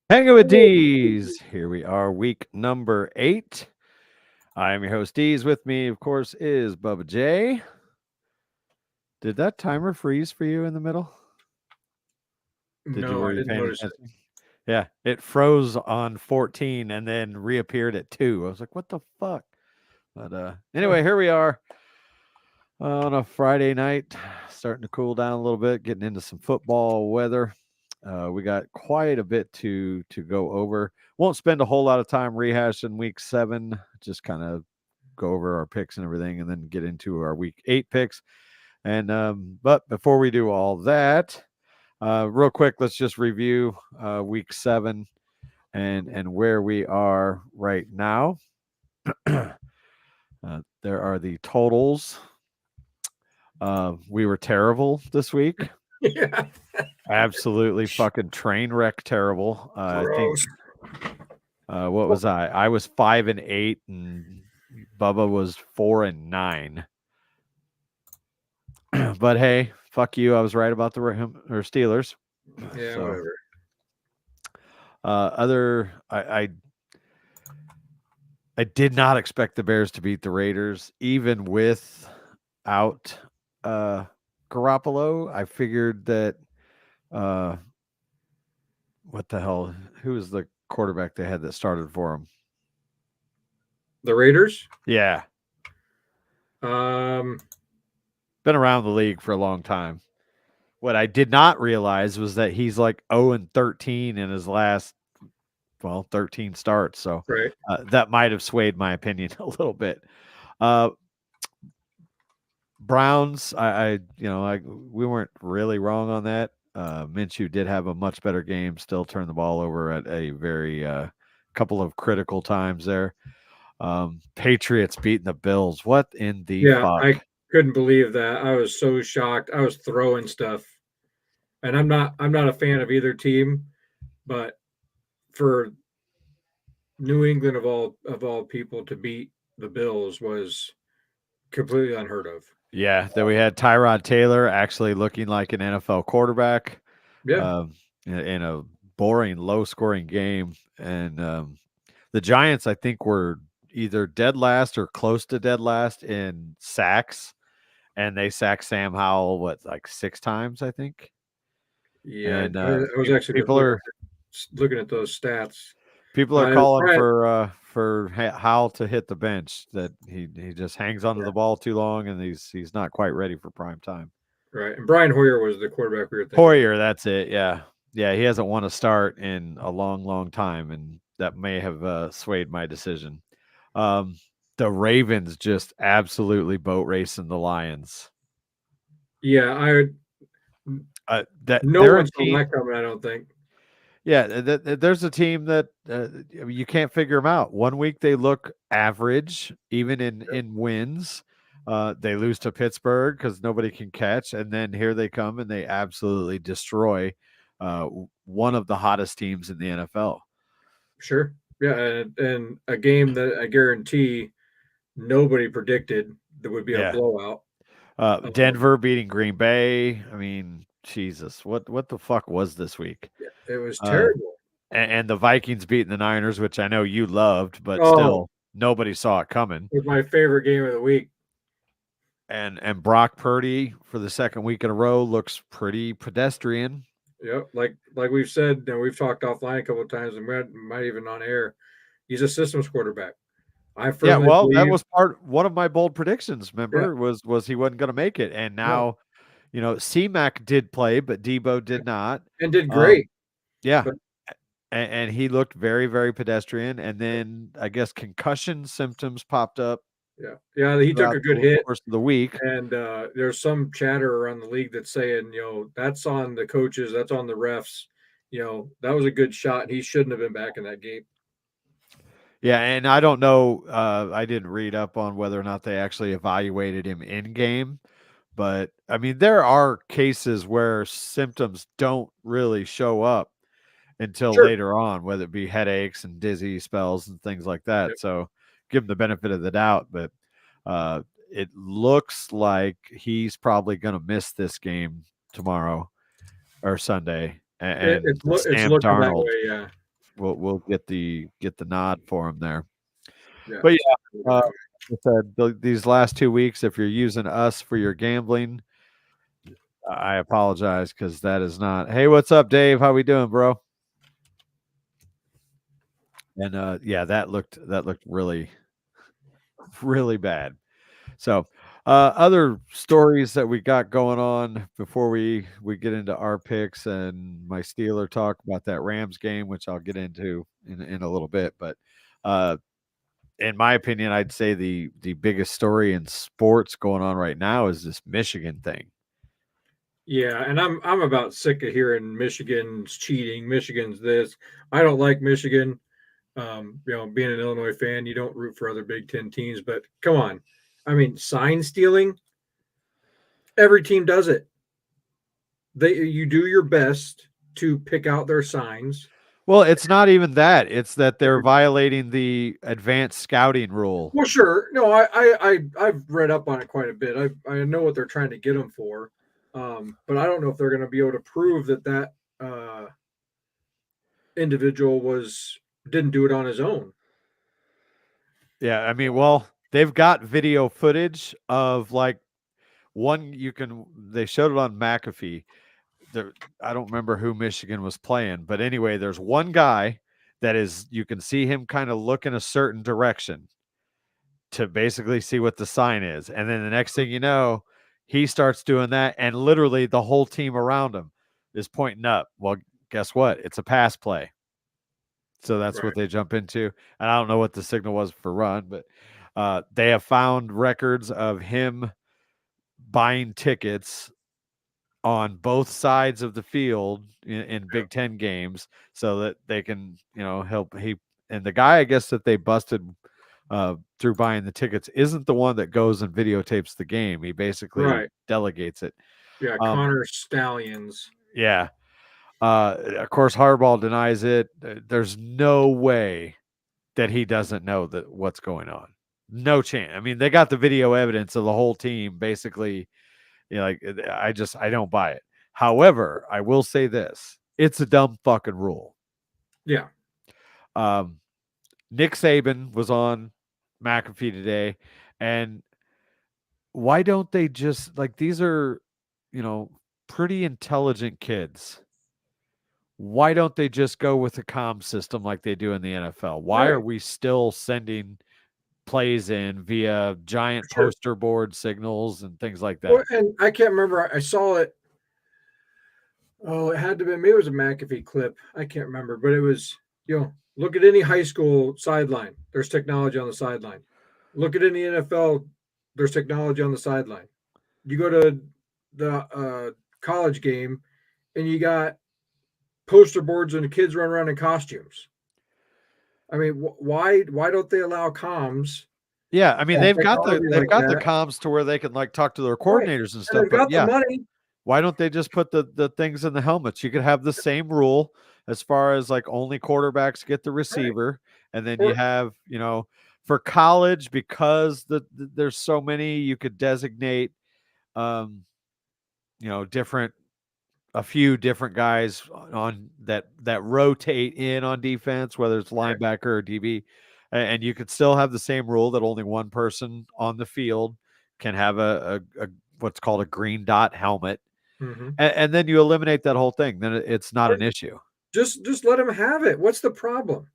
Hanging with D's. Here we are, week number 8. I am your host, D's. With me, of course, is Bubba J. Did that timer freeze for you in the middle? No, Were I you didn't paying notice it. attention? Yeah, it froze on 14 and then reappeared at 2. I was like, what the fuck? But Huh. anyway, here we are on a Friday night, starting to cool down a little bit, getting into some football weather. We got quite a bit to go over. Won't spend a whole lot of time rehashing week 7. Just kind of go over our picks and everything, and then get into our week 8 picks. And but before we do all that, real quick, let's just review week 7 and where we are right now. There are the totals. We were terrible this week. Yeah, Absolutely fucking train wreck terrible. I think gross. what was I? I was 5-8, and Bubba was 4-9. But hey, fuck you. I was right about the or Steelers. Yeah, So whatever. I did not expect the Bears to beat the Raiders, even without Garoppolo. I figured that uh, what the hell? Who was the quarterback they had that started for him? The Raiders. Yeah, Um, been around the league for a long time. What I did not realize was that he's like 0-13 in his last 13 starts. So right. that might have swayed my opinion a little bit. Uh, Browns, we weren't really wrong on that. Minshew did have a much better game, still turned the ball over at a very couple of critical times there. Patriots beating the Bills. What in the Yeah, fuck? I couldn't believe that. I was so shocked. I was throwing stuff, and I'm not a fan of either team, but for New England of all people to beat the Bills was completely unheard of. Yeah, then we had Tyrod Taylor actually looking like an NFL quarterback Yeah, um, in a boring, low-scoring game, and the Giants, I think, were either dead last or close to dead last in sacks, and they sacked Sam Howell like 6 times, I think. yeah. And I was actually people are looking at those stats. people are calling Brian, for Howell to hit the bench. That he just hangs onto yeah, the ball too long, and he's not quite ready for prime time. right. And Brian Hoyer was the quarterback we were thinking of. Hoyer, that's it. Yeah, yeah. He hasn't won a start in a long, long time, and that may have swayed my decision. Um, the Ravens just absolutely boat racing the Lions. Yeah, That no they're a one saw team. that coming. I don't think. Yeah, there's a team that you can't figure them out. One week they look average, even in wins. They lose to Pittsburgh because nobody can catch, and then here they come and they absolutely destroy one of the hottest teams in the NFL. Sure. Yeah, and a game that I guarantee nobody predicted that would be a Yeah, blowout. Um, Denver beating Green Bay. I mean, Jesus, what the fuck was this week? yeah, it was Uh, terrible. and the Vikings beating the Niners, which I know you loved, but Oh, still nobody saw it coming. it was my favorite game of the week. And Brock Purdy for the second week in a row looks pretty pedestrian. Yep, like we've said, and we've talked offline a couple of times, and might even on air. He's a systems quarterback. I Yeah, firmly well, that believe. was one of my bold predictions. Yeah, Remember, was he wasn't going to make it, and no, now, CMAC did play, but Debo did not. and did Um, great. yeah, But and he looked very, very pedestrian. And then I guess concussion symptoms popped up yeah, he took throughout a good the hit. course of the week. And there's some chatter around the league that's saying, that's on the coaches, that's on the refs. That was a good shot. He shouldn't have been back in that game. Yeah, and I don't know. I didn't read up on whether or not they actually evaluated him in game. But I mean, there are cases where symptoms don't really show up until Sure. later on, whether it be headaches and dizzy spells and things like that. Yep. So give him the benefit of the doubt. But uh, it looks like he's probably going to miss this game tomorrow or Sunday. And It's Sam looking that Darnold, way. Yeah. we'll get the nod for him there. Yeah. But yeah, like I said, these last 2 weeks, if you're using us for your gambling, I apologize because that is not. Hey, what's up, Dave? How we doing, bro? And yeah, that looked really really bad. So, other stories that we got going on before we get into our picks and my Steeler talk about that Rams game, which I'll get into in a little bit. But uh, in my opinion, I'd say the biggest story in sports going on right now is this Michigan thing. Yeah, and I'm about sick of hearing Michigan's cheating, Michigan's this. I don't like Michigan. Being an Illinois fan, you don't root for other Big Ten teams, but come on. I mean, sign stealing, every team does it. You do your best to pick out their signs. Well, it's not even that; it's that they're violating the advanced scouting rule. Well, sure. No, I've read up on it quite a bit. I know what they're trying to get them for, but I don't know if they're going to be able to prove that individual was didn't do it on his own. Yeah, I mean, well, they've got video footage of like one you can they showed it on McAfee. There, I don't remember who Michigan was playing, but anyway, there's one guy that is you can see him kind of look in a certain direction to basically see what the sign is. And then the next thing you know, he starts doing that and literally the whole team around him is pointing up. Well, guess what? It's a pass play. So that's Right. what they jump into. And I don't know what the signal was for run, but they have found records of him buying tickets on both sides of the field in Big Ten games so that they can, help. And the guy, I guess, that they busted through buying the tickets isn't the one that goes and videotapes the game. He basically Right. delegates it. Yeah. Um, Connor Stallions. yeah. Of course, Harbaugh denies it. There's no way that he doesn't know that what's going on. No chance. I mean, they got the video evidence of the whole team basically. Like I don't buy it. However, I will say this: it's a dumb fucking rule. Yeah. Um, Nick Saban was on McAfee today, and why don't they just like these are, you know, pretty intelligent kids. Why don't they just go with a comm system like they do in the NFL? Why are Right. we still sending plays in via giant Sure. poster board signals and things like Well, that? and I can't remember. I saw it. Oh, it had to be. Maybe it was a McAfee clip. I can't remember, but it was. Look at any high school sideline. There's technology on the sideline. Look at any NFL. There's technology on the sideline. You go to the college game, and you got poster boards and the kids run around in costumes. I mean, why don't they allow comms Yeah, I mean and technology they've like got the that? comms to where they can like talk to their Right, coordinators and and stuff. they've But got the yeah, money. why don't they just put the things in the helmets? You could have the same rule as far as like only quarterbacks get the Right, receiver, and then you or have for college because there's so many you could designate um different a few different guys on that rotate in on defense, whether it's right. linebacker or DB, and you could still have the same rule that only one person on the field can have a what's called a green dot helmet, Mm-hmm. and then you eliminate that whole thing. Then it's not an issue. Just let them have it. What's the problem?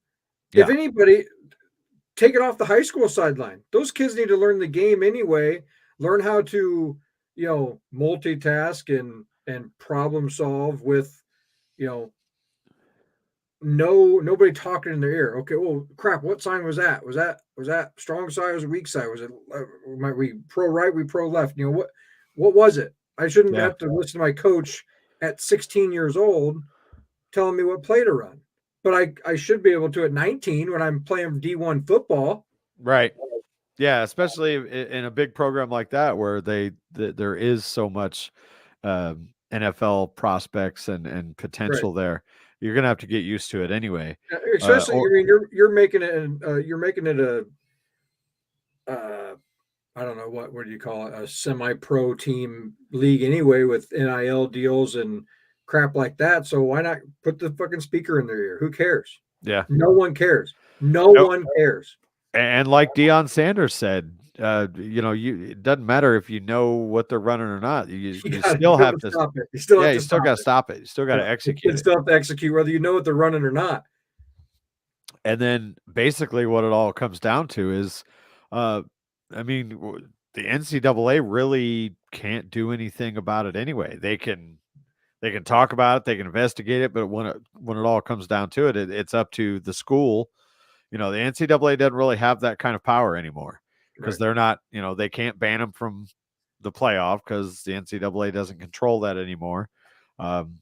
If Yeah, anybody, take it off the high school sideline. Those kids need to learn the game anyway. Learn how to multitask and problem solve with you know nobody talking in their ear. Okay, well, crap. What sign was that? Was that strong side? Or was it weak side? Was it might we pro right? We pro left? What was it? I shouldn't yeah, have to listen to my coach at 16 years old telling me what play to run. But I should be able to at 19 when I'm playing D1 football. right. Yeah, especially in a big program like that where there is so much NFL prospects and Right. potential there. You're gonna have to get used to it anyway. Especially, Or I mean, you're making it a uh, I don't know what do you call it, a semi-pro team league anyway with NIL deals and crap like that. So why not put the fucking speaker in their ear? Who cares? Yeah. No one cares. No Nope. one cares. And like Deion Sanders said, it doesn't matter if you know what they're running or not. You You you got still to have to, stop it. You still yeah, have you to still stop got to it. stop it. You still got Yeah, to the execute kids it. still have to execute whether you know what they're running or not. And then basically what it all comes down to is, uh, I mean, the NCAA really can't do anything about it anyway. They can talk about it, they can investigate it, but when it all comes down to it, it's up to the school. The NCAA doesn't really have that kind of power anymore because Right. they're not. They can't ban them from the playoff because the NCAA doesn't control that anymore. Um,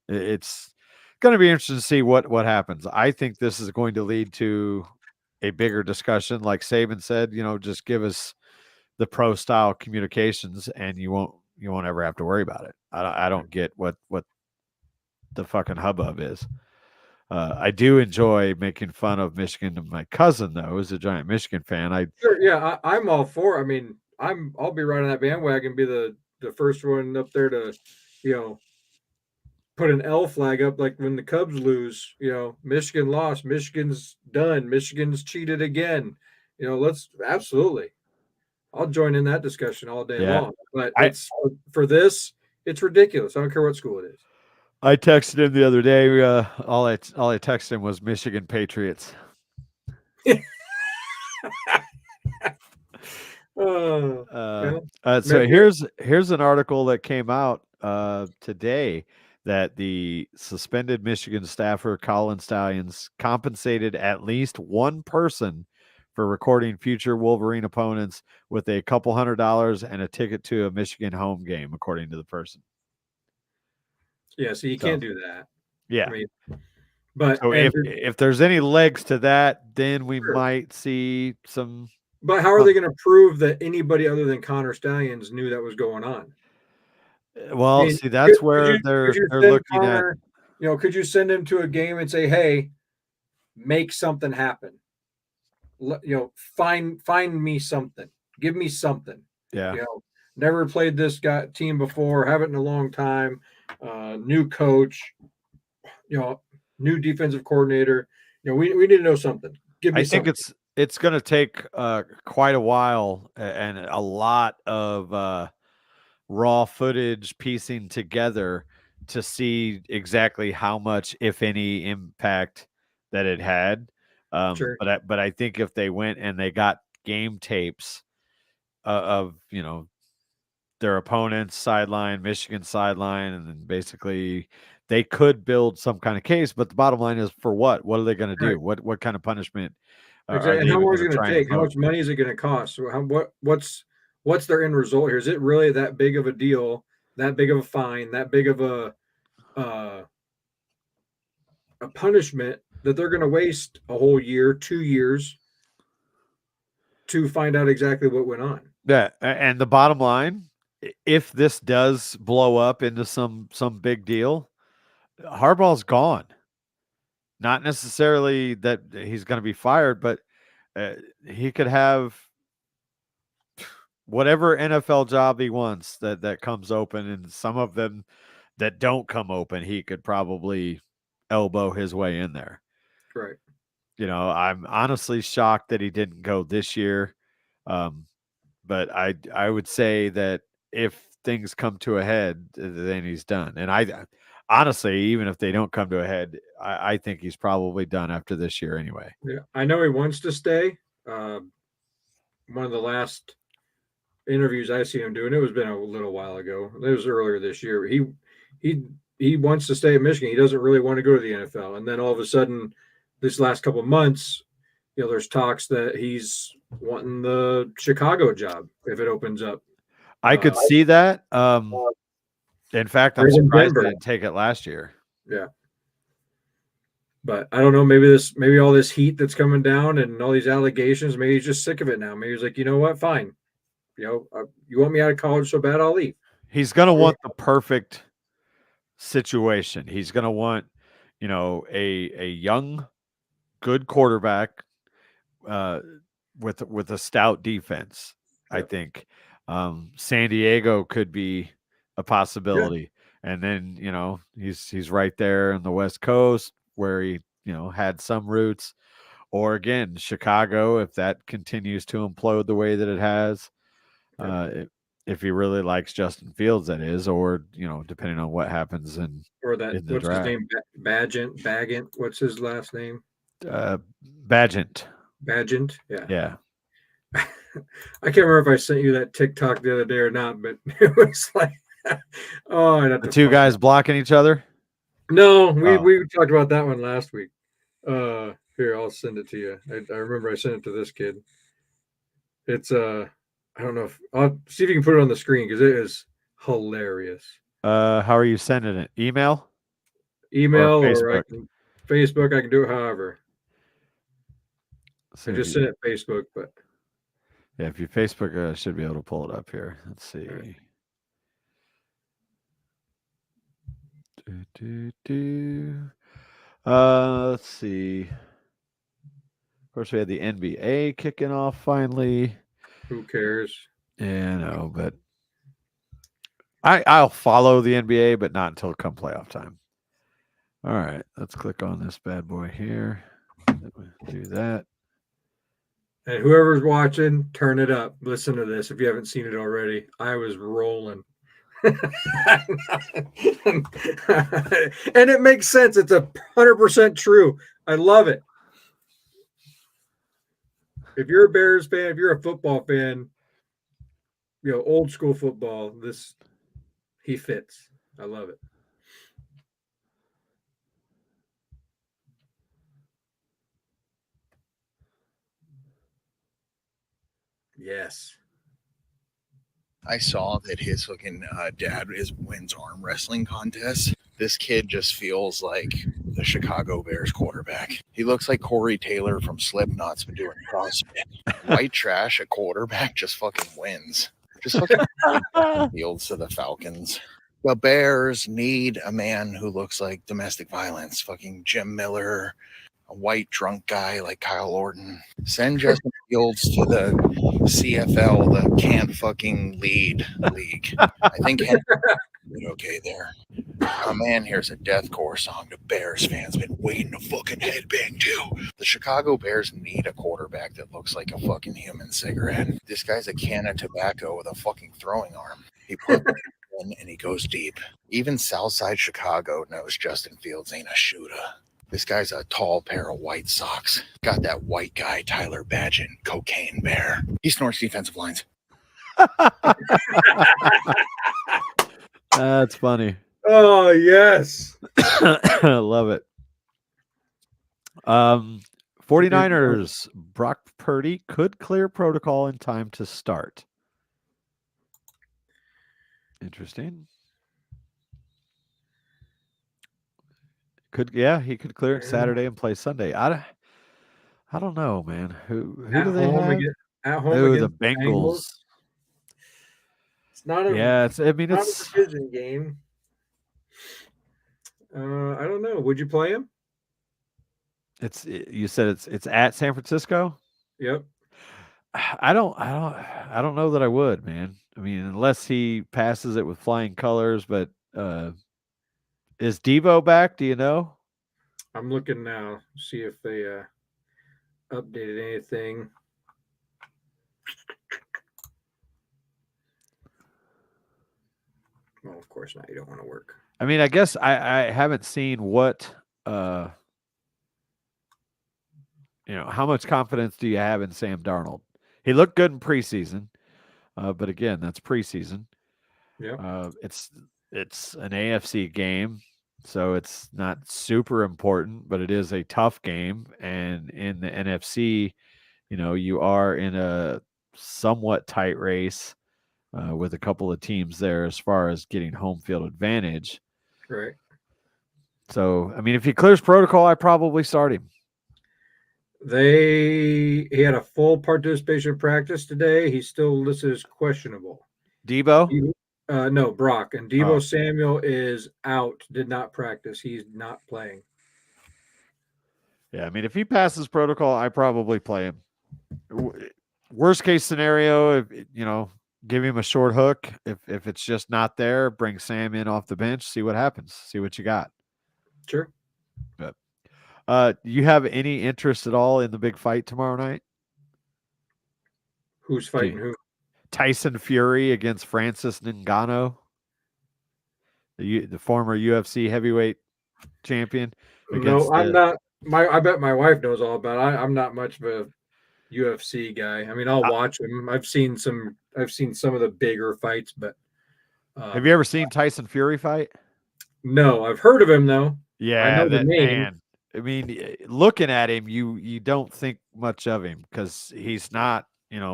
it's going to be interesting to see what happens. I think this is going to lead to a bigger discussion, like Saban said. Just give us the pro style communications, and you won't ever have to worry about it. I Right. don't get what the fucking hubbub is. I do enjoy making fun of Michigan. My cousin, though, is a giant Michigan fan. Sure. Yeah, I'm all for. I mean, I'll be riding that bandwagon. Be the first one up there to, you know, put an L flag up like when the Cubs lose. Michigan lost. Michigan's done. Michigan's cheated again. Let's absolutely. I'll join in that discussion all day Yeah, long. But I it's for this. It's ridiculous. I don't care what school it is. I texted him the other day. All I texted him was Michigan Patriots. uh, Uh, yeah. so Maybe, here's an article that came out today that the suspended Michigan staffer Colin Stallions compensated at least one person for recording future Wolverine opponents with a couple $100 and a ticket to a Michigan home game, according to the person. yeah. So you So can't do that. I yeah. mean, but So and if there's any legs to that, then we sure. might see some. But how are they going to prove that anybody other than Connor Stallions knew that was going on? I Well, mean, see, could, that's could where you could they're you they're send looking at. Connor? Could you send him to a game and say, "Hey, make something happen. Find me something. Give me something." Yeah, You know, never played this guy team before. Haven't in a long time. New coach. You know, New defensive coordinator. We need to know something. Give I me think something. it's going to take quite a while and a lot of raw footage piecing together to see exactly how much, if any, impact that it had. Sure. But I think if they went and they got game tapes of their opponent's sideline, Michigan sideline, and then basically they could build some kind of case. But the bottom line is, for what? What are they going to Right. do? What kind of punishment are Exactly. they And how even long is going it to going try to and take? How impose? much money is it going to cost? So what's their end result here? Is it really that big of a deal? That big of a fine? That big of uh, a punishment that they're going to waste a whole year, 2 years to find out exactly what went on? Yeah, and the bottom line, if this does blow up into some big deal, Harbaugh's gone. Not necessarily that he's going to be fired, but uh, he could have whatever NFL job he wants that comes open, and some of them that don't come open, he could probably elbow his way in there. Right. I'm honestly shocked that he didn't go this year. Um, but I would say that if things come to a head, then he's done. And I honestly, even if they don't come to a head, I think he's probably done after this year anyway. Yeah. I know he wants to stay. One of the last interviews I see him doing, it was been a little while ago. It was earlier this year. He he wants to stay at Michigan. He doesn't really want to go to the NFL. And then all of a sudden, this last couple of months, there's talks that he's wanting the Chicago job if it opens up. I could Uh, see that. In fact, or I'm even surprised they Denver. didn't take it last year. Yeah. But I don't know. Maybe all this heat that's coming down and all these allegations. Maybe he's just sick of it now. Maybe he's like, you know what? Fine. You want me out of college so bad, I'll leave. He's going to want the perfect situation. He's going to want, a young, good quarterback uh, with a stout defense. I Yeah. think San Diego could be a Yeah. possibility, and then he's right there on the West Coast where he had some roots. Or again, Chicago, if that continues to implode the way that it has, if he really likes Justin Fields, that is, or depending on what happens Or that, in the what's his draft. name? Bagent. What's his last name? Badgent. Bagent. Yeah. Yeah. I can't remember if I sent you that TikTok the other day or not, but it was like, oh, I'd have The to two find guys it. blocking each other. No, we Oh. we talked about that one last week. Here, I'll send it to you. I remember I sent it to this kid. It's I don't know if I'll see if you can put it on the screen because it is hilarious. How are you sending it? Email or Email or I Facebook? can Facebook. I can do it however. Let's I see if just you, sent it Facebook, but yeah, if you Facebook, should be able to pull it up here. Let's see. right. Let's see. Of course, we had the NBA kicking off finally. Who cares? Yeah, I know, but I'll follow the NBA, but not until come playoff time. All right, let's click on this bad boy here. Do that. And whoever's watching, turn it up. Listen to this if you haven't seen it already. I was rolling. And it makes sense. It's 100% true. I love it. If you're a Bears fan, if you're a football fan, old school football, he fits. I love it. Yes. I saw that his fucking dad wins arm wrestling contests. This kid just feels like the Chicago Bears quarterback. He looks like Corey Taylor from Slipknot's been doing CrossFit. White trash at quarterback just fucking wins. Just fucking Fields to the Falcons. The Bears need a man who looks like domestic violence. Fucking Jim Miller, a white drunk guy like Kyle Orton. Send Justin Fields to the CFL, the can't fucking lead league. I think Henry okay there. Oh man, here's a deathcore song the Bears fans been waiting to fucking headbang to. The Chicago Bears need a quarterback that looks like a fucking human cigarette. This guy's a can of tobacco with a fucking throwing arm. He puts it in and he goes deep. Even Southside Chicago knows Justin Fields ain't a shooter. This guy's a tall pair of white socks. Got that white guy, Tyler Badgett, cocaine bear. He snorts defensive lines. That's funny. Oh, yes. Love it. 49ers, Brock Purdy could clear protocol in time to start. Interesting. He could clear it Saturday and play Sunday. I don't know, man. Who do they have? At home Oh, the against the Bengals. Bengals. It's not a it's not a division game. I don't know. Would you play him? You said it's at San Francisco? Yep. I don't know that I would, man. I mean, unless he passes it with flying colors, but is Devo back? Do you know? I'm looking now, see if they updated anything. Well, of course not. You don't want to work. I mean, I guess I haven't seen what how much confidence do you have in Sam Darnold? He looked good in preseason, but again, that's preseason. Yeah. It's an AFC game, so it's not super important, but it is a tough game. And in the NFC, you are in a somewhat tight race with a couple of teams there as far as getting home field advantage. Right. So, I mean, if he clears protocol, I probably start him. He had a full participation practice today. He's still listed as questionable. Debo? No, Brock. And Debo Samuel is out, did not practice. He's not playing. Yeah, I mean, if he passes protocol, I probably play him. Worst case scenario, if give him a short hook. If it's just not there, bring Sam in off the bench, see what happens, see what you got. Sure. But You have any interest at all in the big fight tomorrow night? Who's fighting who? Tyson Fury against Francis Ngannou, the former UFC heavyweight champion, No, against I'm the. not. I bet my wife knows all about it. I'm not much of a UFC guy. I mean, I'll Uh, watch them. I've seen some of the bigger fights, but have you um, ever seen Tyson Fury fight? no, I've heard of him though. I Yeah, know the that name. man. I mean, looking at him, you don't think much of him because he's not,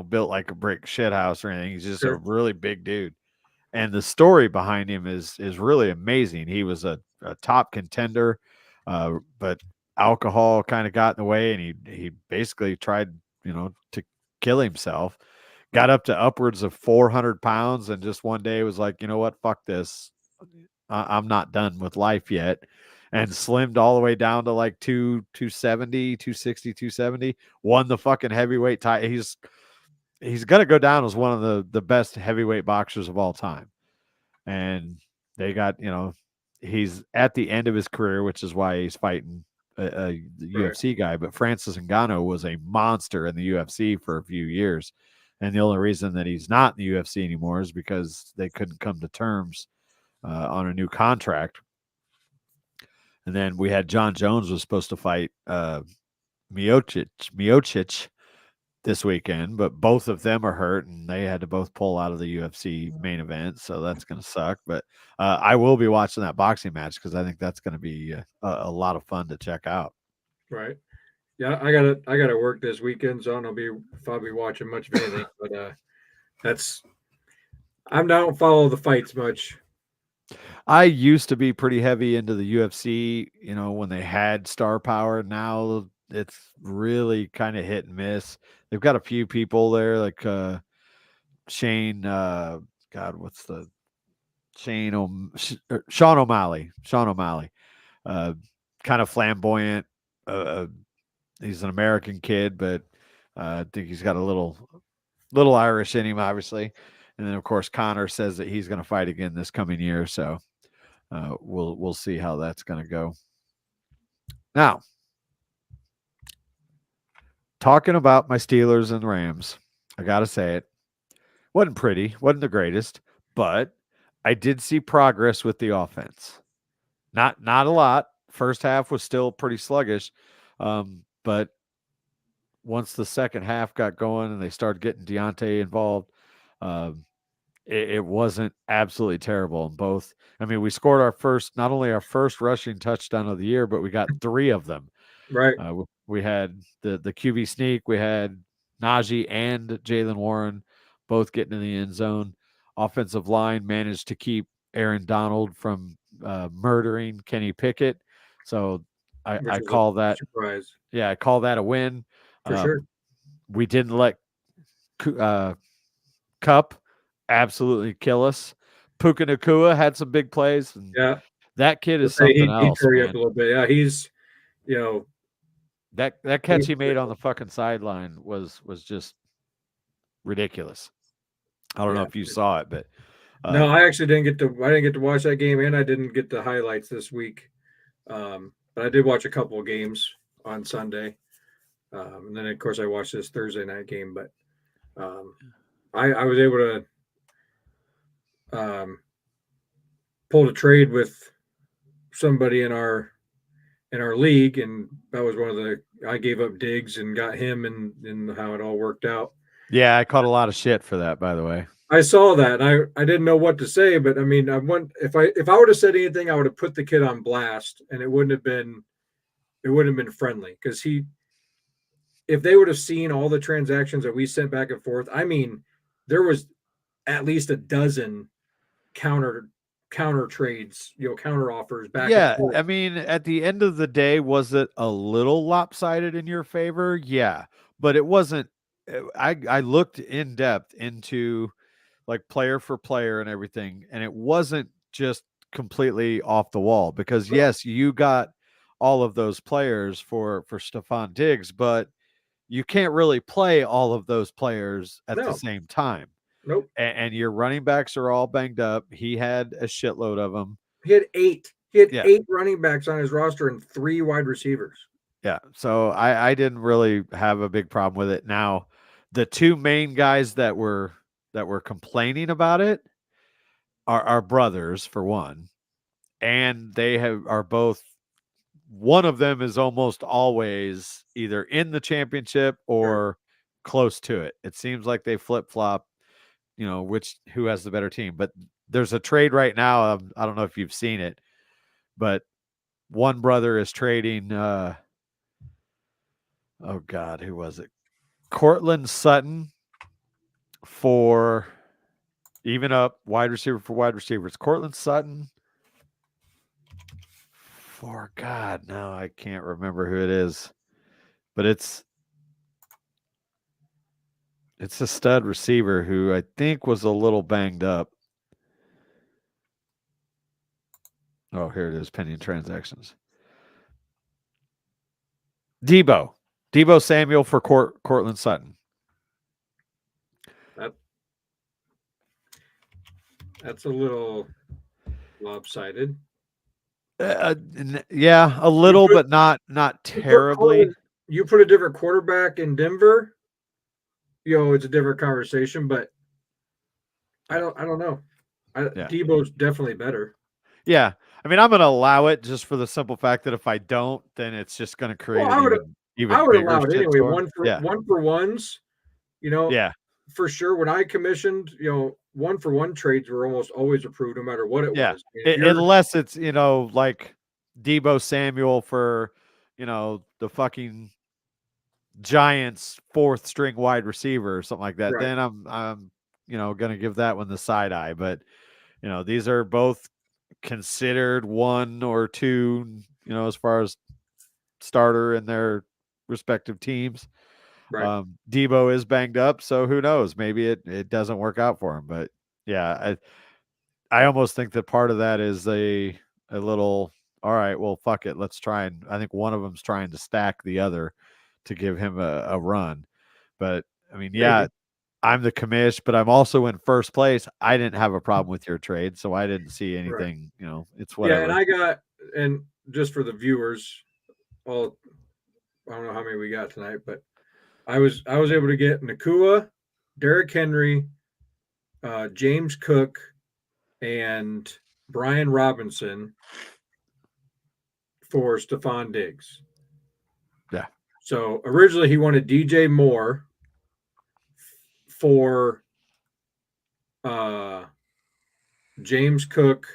built like a brick shit house or anything. He's just a Sure. really big dude. And the story behind him is really amazing. He was a top contender, but alcohol kind of got in the way, and he basically tried, to kill himself. Got up to upwards of 400 pounds, and just one day was like, you know what, fuck this. I'm not done with life yet. And slimmed all the way down to like 270, 260, 270. Won the fucking heavyweight title. He's gonna go down as one of the best heavyweight boxers of all time. And they got, he's at the end of his career, which is why he's fighting a Right. UFC guy. But Francis Ngannou was a monster in the UFC for a few years. And the only reason that he's not in the UFC anymore is because they couldn't come to terms on a new contract. And then we had John Jones was supposed to fight Miocic this weekend, but both of them are hurt, and they had to both pull out of the UFC main event, so that's going to suck. But I will be watching that boxing match because I think that's going to be a lot of fun to check out. Right. Yeah, I gotta work this weekend, so I don't know if I'll be watching much of anything. But that's I don't follow the fights much. I used to be pretty heavy into the UFC, when they had star power. Now it's really kind of hit and miss. They've got a few people there, like Shane. God, what's the Sean O'Malley. Sean O'Malley, uh, kind of flamboyant. He's an American kid, but I think he's got a little Irish in him, obviously. And then, of course, Connor says that he's going to fight again this coming year. So we'll see how that's going to go. Now, talking about my Steelers and Rams, I got to say it. Wasn't pretty, wasn't the greatest, but I did see progress with the offense. Not a lot. First half was still pretty sluggish, but once the second half got going and they started getting Deontay involved, um, it wasn't absolutely terrible in both. I mean, we scored not only our first rushing touchdown of the year, but we got 3 of them. Right. We had the QB sneak. We had Najee and Jalen Warren both getting in the end zone. Offensive line managed to keep Aaron Donald from murdering Kenny Pickett. So Which I is a call that, surprise I call that a win. for sure. We didn't let Cup absolutely kill us. Puka Nakua had some big plays, and Yeah. that kid is He something else, tore you up man. a little bit. Yeah, he's you know That catch he made on the fucking sideline was just ridiculous. I don't know yeah. if you saw it, but No, I actually didn't get to watch that game, and I didn't get the highlights this week. But I did watch a couple of games on Sunday, and then of course I watched this Thursday night game. But I was able to pull a trade with somebody in our league, and that was one of the I gave up Diggs and got him, and how it all worked out. yeah, I caught a lot of shit for that, by the way. I saw that, and I didn't know what to say, but I mean, if I would have said anything, I would have put the kid on blast, and it wouldn't have been friendly because if they would have seen all the transactions that we sent back and forth, I mean, there was at least a dozen counter trades, counter offers back and Yeah, forth. I mean, at the end of the day, was it a little lopsided in your favor? Yeah, but it wasn't. I looked in depth into like player for player and everything, and it wasn't just completely off the wall because yes, you got all of those players for Stephon Diggs, but you can't really play all of those players at the No, same time. nope. And your running backs are all banged up. He had a shitload of them. He had 8. He had Yeah. 8 running backs on his roster and 3 wide receivers. Yeah. So I didn't really have a big problem with it. Now, the two main guys that were complaining about it are brothers for one, and are both. One of them is almost always either in the championship Sure. or close to it. It seems like they flip flop, who has the better team. But there's a trade right now. I don't know if you've seen it, but one brother is trading. Oh God, who was it? Cortland Sutton for even up wide receiver for wide receiver. It's Cortland Sutton for God. Now I can't remember who it is, but it's a stud receiver who I think was a little banged up. Oh, here it is, pending transactions. Debo Samuel for Cortland Sutton. That's a little lopsided. Yeah, a You little, put, but not you put terribly. you put a different quarterback in Denver, it's a different conversation. But I don't know. Yeah. Debo's definitely better. Yeah. I mean, I'm going to allow it just for the simple fact that if I don't, then it's just going to Well, create an I even would bigger allow it anyway. shitstorm. Yeah. One for ones, Yeah. for sure. When I commissioned, one for one trades were almost always approved, no matter what it Yeah. was. If Unless it's, like Debo Samuel for, the fucking Giants fourth string wide receiver or something like that, right, then I'm going to give that one the side eye. But, these are both considered one or two, as far as starter in their respective teams. right, Debo is banged up, so who knows? Maybe it doesn't work out for him. But yeah, I almost think that part of that is a little, all right, well, fuck it, let's try. And I think one of them's trying to stack the other to give him a run. But I mean, yeah, maybe, I'm the commish, but I'm also in first place. I didn't have a problem with your trade, so I didn't see right. anything. It's Yeah, and whatever. and just for the viewers, all I don't know how many we got tonight, but I was able to get Nakua, Derrick Henry, James Cook, and Brian Robinson for Stephon Diggs. Yeah. So originally he wanted DJ Moore for uh, James Cook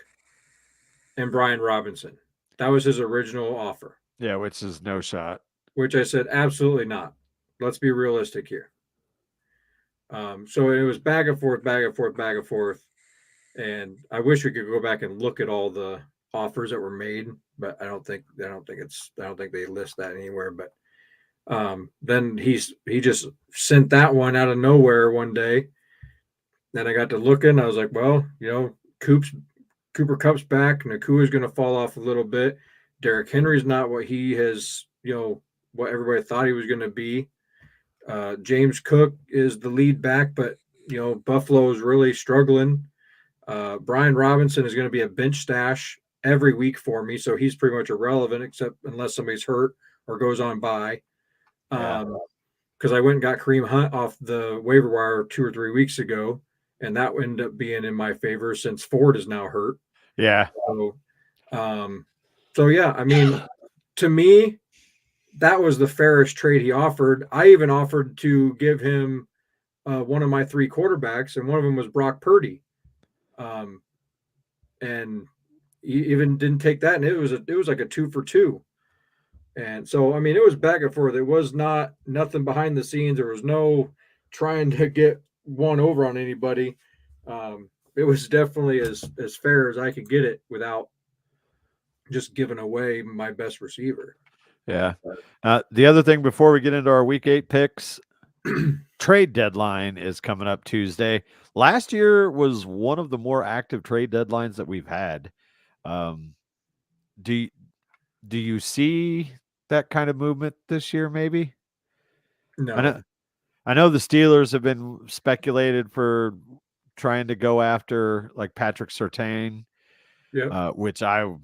and Brian Robinson. That was his original offer, Yeah, which is no shot. which I said absolutely not. Let's be realistic here. So it was back and forth, back and forth, back and forth. And I wish we could go back and look at all the offers that were made, but I don't think they list that anywhere. But then he just sent that one out of nowhere one day. Then I got to looking. I was like, well, Cooper Cup's back. Nakua's going to fall off a little bit. Derrick Henry's not what he has, what everybody thought he was going to be. James Cook is the lead back, but Buffalo is really struggling. Brian Robinson is going to be a bench stash every week for me, so he's pretty much irrelevant except unless somebody's hurt or goes on by. Yeah. Because I went and got Kareem Hunt off the waiver wire 2 or 3 weeks ago, and that ended up being in my favor since Ford is now hurt. Yeah. So yeah, I mean, to me, that was the fairest trade he offered. I even offered to give him one of my 3 quarterbacks, and one of them was Brock Purdy. And he even didn't take that, and it was like a 2 for 2. And so I mean, it was back and forth. It was nothing behind the scenes. There was no trying to get one over on anybody. It was definitely as fair as I could get it without just giving away my best receiver. Yeah. The other thing before we get into our week 8 picks, trade deadline is coming up Tuesday. Last year was one of the more active trade deadlines that we've had. Do you see that kind of movement this year? Maybe. No. I know the Steelers have been speculated for trying to go after like Patrick Surtain, Yep. which I'm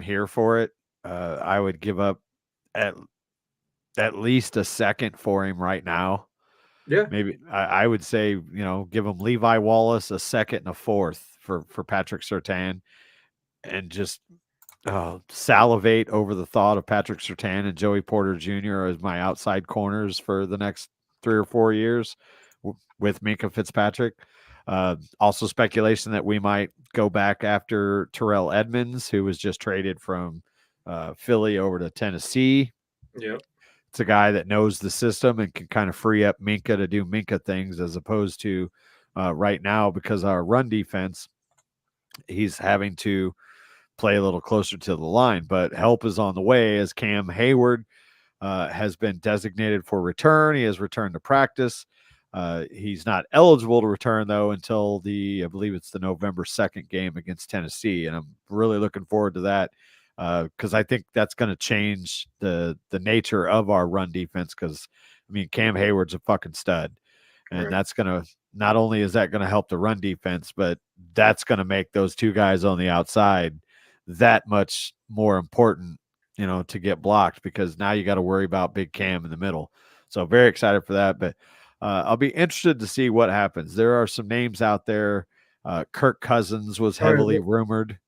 here for it. I would give up at at least a second for him right now. Yeah. Maybe I would say, give him Levi Wallace a second and a fourth for Patrick Surtain, and just salivate over the thought of Patrick Surtain and Joey Porter Jr. as my outside corners for the next 3 or 4 years with Minkah Fitzpatrick. Also speculation that we might go back after Terrell Edmonds, who was just traded from Philly over to Tennessee. Yep. It's a guy that knows the system and can kind of free up Minkah to do Minkah things, as opposed to right now, because our run defense, he's having to play a little closer to the line. But help is on the way, as Cam Hayward has been designated for return. He has returned to practice. He's not eligible to return, though, until I believe it's the November 2nd game against Tennessee. And I'm really looking forward to that, because I think that's going to change the nature of our run defense, because, Cam Hayward's a fucking stud. And that's going to, not only is that going to help the run defense, but that's going to make those two guys on the outside that much more important, to get blocked, because now you got to worry about Big Cam in the middle. So very excited for that. But I'll be interested to see what happens. There are some names out there. Kirk Cousins was heavily rumored.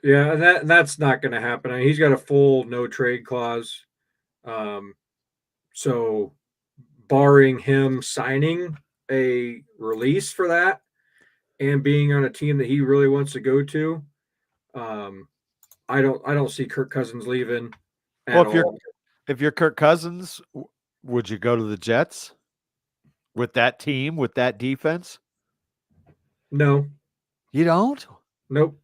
Yeah, and that's not going to happen. I mean, he's got a full no trade clause. So barring him signing a release for that and being on a team that he really wants to go to, I don't see Kirk Cousins leaving at all. If you're Kirk Cousins, would you go to the Jets with that team, with that defense? No. You don't? Nope.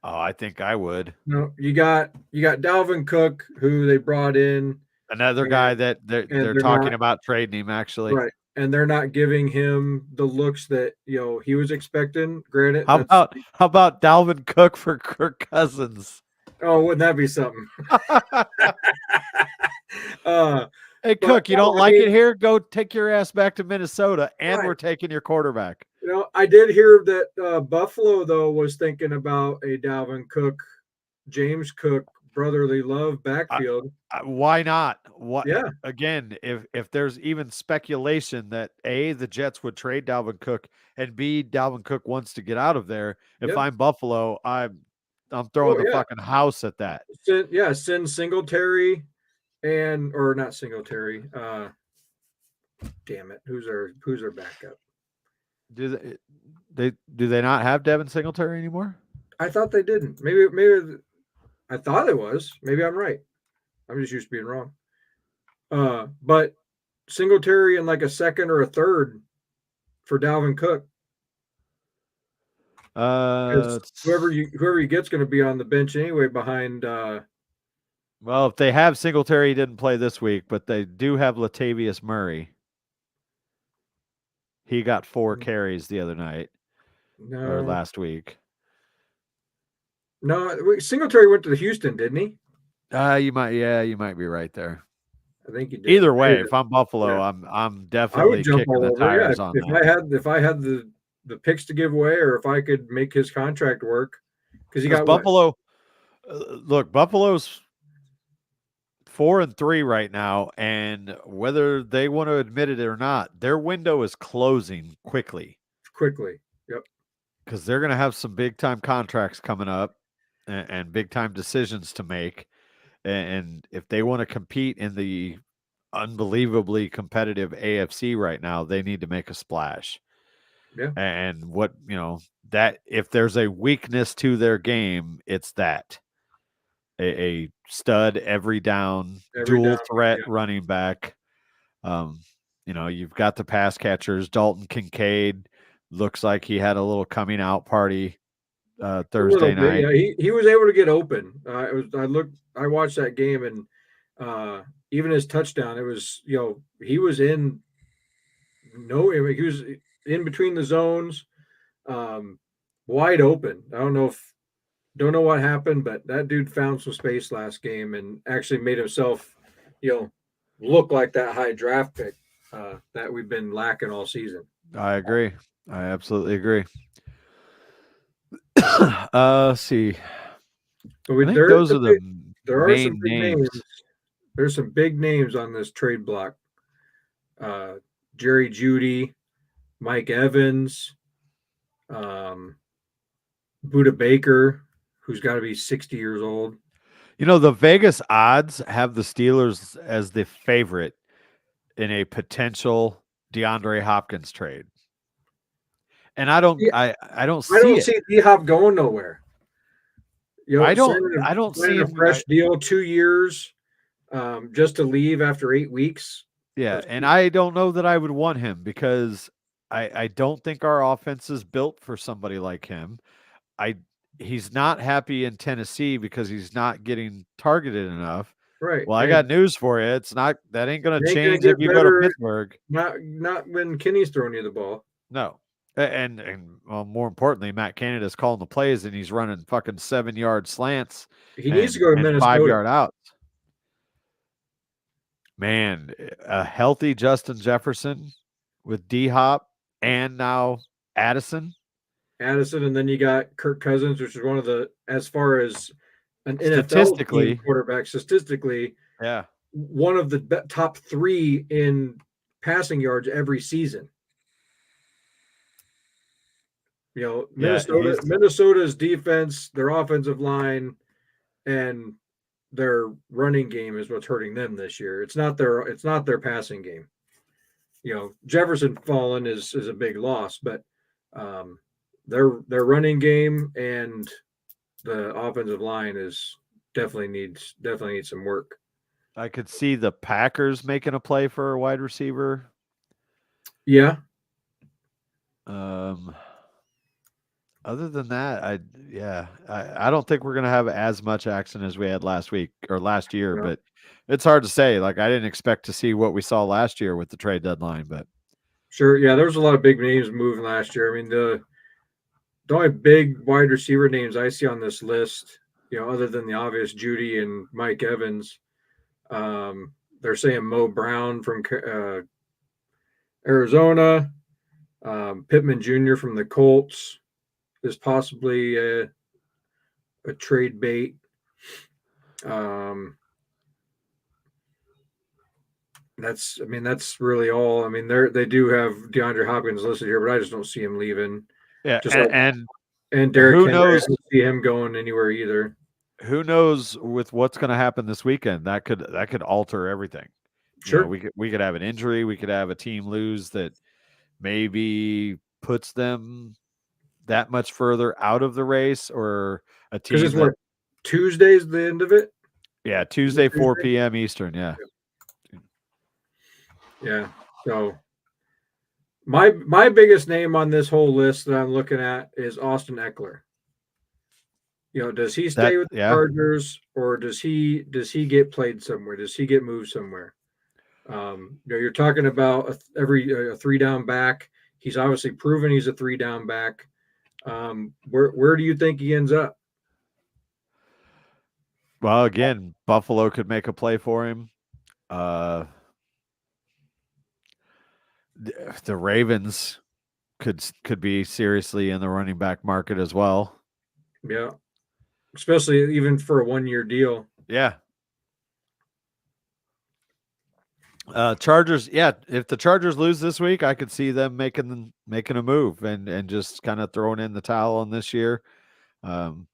Oh, I think I would. No, you got Dalvin Cook, who they brought in. Another guy that they're talking about trading him, actually. Right. And they're not giving him the looks that he was expecting. Granted, how about Dalvin Cook for Kirk Cousins? Oh, wouldn't that be something? Hey, Cook, you don't like it here? Go take your ass back to Minnesota, and we're taking your quarterback. I did hear that Buffalo, though, was thinking about a Dalvin Cook, James Cook brotherly love backfield. Why not? Yeah. Again, if there's even speculation that A, the Jets would trade Dalvin Cook, and B, Dalvin Cook wants to get out of there, if I'm Buffalo, I'm throwing the fucking house at that. Send Singletary or not Singletary. Damn it. Who's our backup? Do they not have Devin Singletary anymore? I thought they didn't. Maybe I thought it was. Maybe I'm right. I'm just used to being wrong. But Singletary in like a second or a third for Dalvin Cook. Whoever you get's going to be on the bench anyway behind. Well, if they have Singletary, he didn't play this week, but they do have Latavius Murray. He got 4 carries the other night or last week. No, Singletary went to Houston, didn't he? You might be right there. I think he did. Either way, if I'm Buffalo, I'm definitely kicking the tires on that. If I had the picks to give away, or if I could make his contract work, because he got Buffalo. Look, Buffalo's 4-3 right now, and whether they want to admit it or not, their window is closing quickly. Yep. Because they're going to have some big time contracts coming up and big time decisions to make. And if they want to compete in the unbelievably competitive AFC right now, they need to make a splash. Yeah. And that if there's a weakness to their game, it's that. A stud every down, dual threat running back. You've got the pass catchers. Dalton Kincaid looks like he had a little coming out party Thursday night. Yeah, he was able to get open. I watched that game, and even his touchdown, it was he was in between the zones, wide open. I don't know what happened, but that dude found some space last game and actually made himself, look like that high draft pick that we've been lacking all season. I agree. I absolutely agree. Let's see. But those are the main names. There's some big names on this trade block. Jerry Jeudy, Mike Evans, Buda Baker, who's got to be 60 years old. The Vegas odds have the Steelers as the favorite in a potential DeAndre Hopkins trade. And I don't see it. See D-Hop going nowhere. I don't see a him. fresh deal, 2 years, just to leave after 8 weeks. Yeah, and I don't know that I would want him because I don't think our offense is built for somebody like him. He's not happy in Tennessee because he's not getting targeted enough. Right. Well, I got news for you. That ain't going to change if you go to Pittsburgh. Not when Kenny's throwing you the ball. No. And well, more importantly, Matt Canada's calling the plays and he's running fucking 7-yard slants. He needs to go to Minnesota. 5-yard outs. Man, a healthy Justin Jefferson with D-Hop and now Addison, and then you got Kirk Cousins, which is one of the, as far as an statistically NFL quarterback, statistically, yeah, one of the top 3 in passing yards every season. Minnesota's defense, their offensive line, and their running game is what's hurting them this year. It's not their passing game. Jefferson fallen is a big loss, but their running game and the offensive line definitely needs some work. I could see the Packers making a play for a wide receiver. Yeah. Other than that, I don't think we're going to have as much action as we had last week or last year, but it's hard to say. Like, I didn't expect to see what we saw last year with the trade deadline, but sure. Yeah. There was a lot of big names moving last year. I mean, the only big wide receiver names I see on this list, other than the obvious Jeudy and Mike Evans, they're saying Mo Brown from Arizona, Pittman Jr. from the Colts is possibly a trade bait. That's really all. I mean, they do have DeAndre Hopkins listed here, but I just don't see him leaving. Yeah, and Derrick Henry, knows? I don't see him going anywhere either. Who knows with what's going to happen this weekend? That could alter everything. Sure, we could have an injury. We could have a team lose that maybe puts them that much further out of the race, or a team. Because it's Tuesday's the end of it. Yeah, Tuesday 4 p.m. Eastern. Yeah. Yeah. So my biggest name on this whole list that I'm looking at is Austin Eckler. Does he stay with the Chargers, or does he get played somewhere? Does he get moved somewhere? You're talking about a 3-down back. He's obviously proven he's a 3-down back. Where do you think he ends up? Well, again, Buffalo could make a play for him. The Ravens could be seriously in the running back market as well. Yeah, especially even for a 1-year deal. Yeah. Chargers. Yeah, if the Chargers lose this week, I could see them making a move and just kind of throwing in the towel on this year. And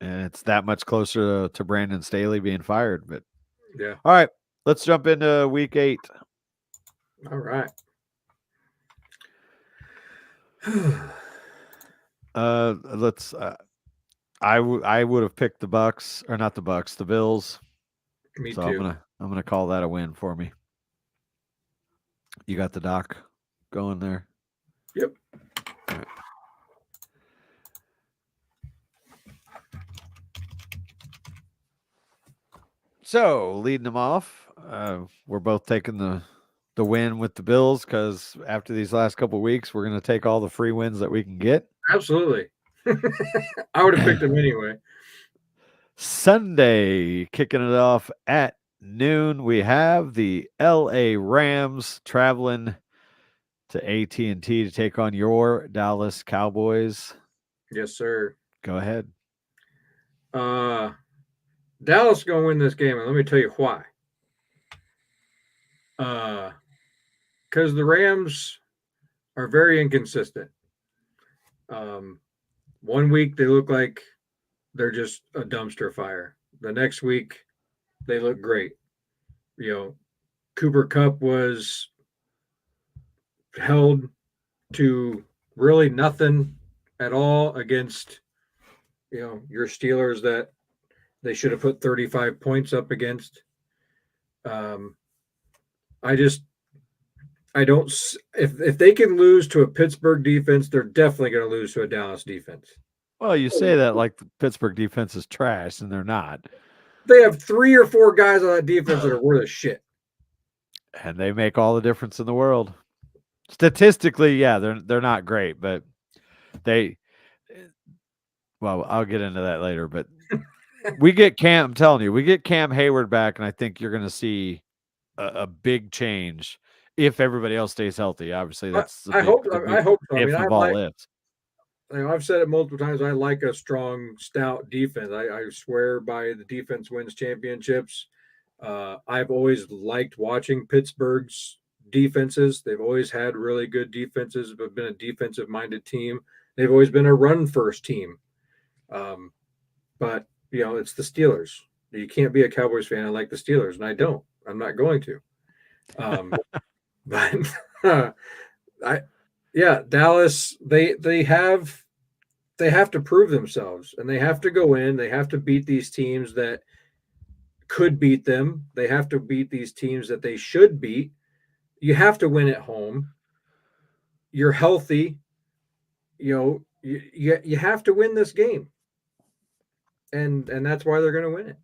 it's that much closer to Brandon Staley being fired. But yeah. All right, let's jump into week 8. All right. Let's. I would have picked the Bucks, or not the Bucks, the Bills. Me so too. I'm gonna call that a win for me. You got the doc going there. Yep. All right. So leading them off, we're both taking the win with the Bills because after these last couple of weeks, we're going to take all the free wins that we can get. Absolutely. I would have picked them anyway. Sunday, kicking it off at noon, we have the LA Rams traveling to AT&T to take on your Dallas Cowboys. Yes, sir. Go ahead. Dallas is going to win this game, and let me tell you why. Because the Rams are very inconsistent. 1 week they look like they're just a dumpster fire. The next week they look great. Cooper Kupp was held to really nothing at all against your Steelers that they should have put 35 points up against. I just I don't if they can lose to a Pittsburgh defense, they're definitely going to lose to a Dallas defense. Well, you say that like the Pittsburgh defense is trash, and they're not. They have 3 or 4 guys on that defense that are worth a shit. And they make all the difference in the world. Statistically, yeah, they're not great, but I'll get into that later. But I'm telling you, we get Cam Hayward back, and I think you're going to see a big change if everybody else stays healthy. Obviously, that's the I hope so. if of all ifs. I've said it multiple times. I like a strong, stout defense. I swear by the defense wins championships. I've always liked watching Pittsburgh's defenses. They've always had really good defenses, but been a defensive-minded team. They've always been a run-first team. But it's the Steelers. You can't be a Cowboys fan and like the Steelers, and I don't. I'm not going to. But Dallas. They have to prove themselves, and they have to go in. They have to beat these teams that could beat them. They have to beat these teams that they should beat. You have to win at home. You're healthy. You have to win this game, and that's why they're going to win it.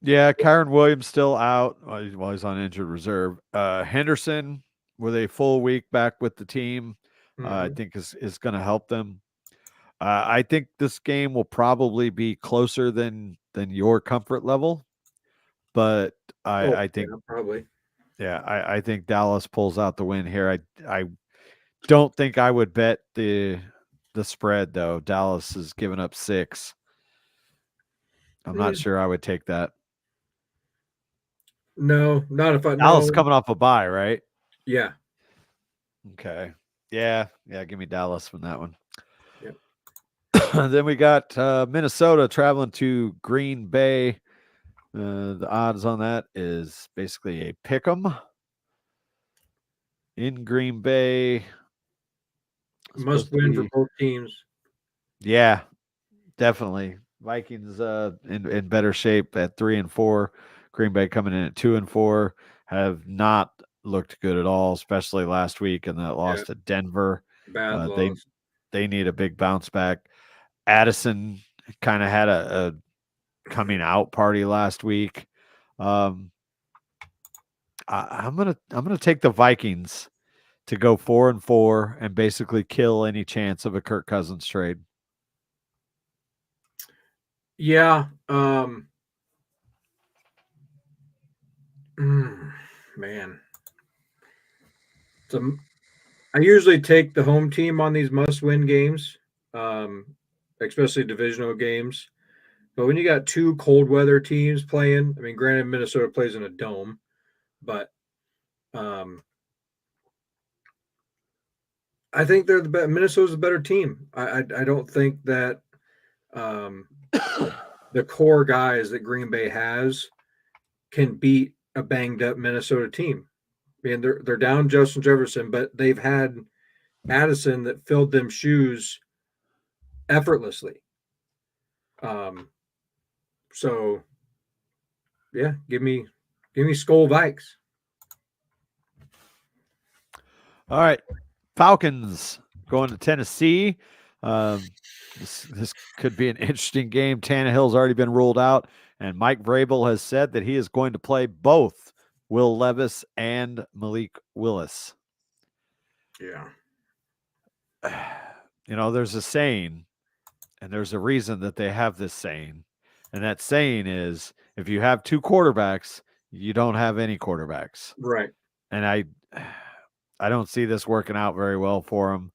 Yeah, Kyron Williams still out while he's on injured reserve. Henderson with a full week back with the team, I think is going to help them. I think this game will probably be closer than your comfort level, but I think probably. Yeah, I think Dallas pulls out the win here. I don't think I would bet the spread though. Dallas has given up 6. I'm not sure I would take that. No, not if I Dallas coming off a bye, right? Yeah. Okay. Yeah. Give me Dallas from that one. Yep. Then we got Minnesota traveling to Green Bay. The odds on that is basically a pick 'em in Green Bay. Must win for both teams. Yeah, definitely. Vikings in better shape at 3-4. Green Bay coming in at 2-4. Have not looked good at all, especially last week in that loss to Denver. Bad loss. They need a big bounce back. Addison kind of had a coming out party last week. I'm gonna take the Vikings to go 4-4 and basically kill any chance of a Kirk Cousins trade. Yeah. Man. I usually take the home team on these must-win games, especially divisional games. But when you got 2 cold weather teams playing, I mean, granted, Minnesota plays in a dome, but I think they're Minnesota's the better team. I don't think that the core guys that Green Bay has can beat a banged up Minnesota team. I mean, they're down Justin Jefferson, but they've had Addison that filled them shoes effortlessly. So yeah, give me Skol Vikes. All right. Falcons going to Tennessee. This could be an interesting game. Tannehill's already been ruled out, and Mike Vrabel has said that he is going to play both Will Levis and Malik Willis. Yeah. There's a saying, and there's a reason that they have this saying, and that saying is, if you have 2 quarterbacks, you don't have any quarterbacks. Right. And I don't see this working out very well for him.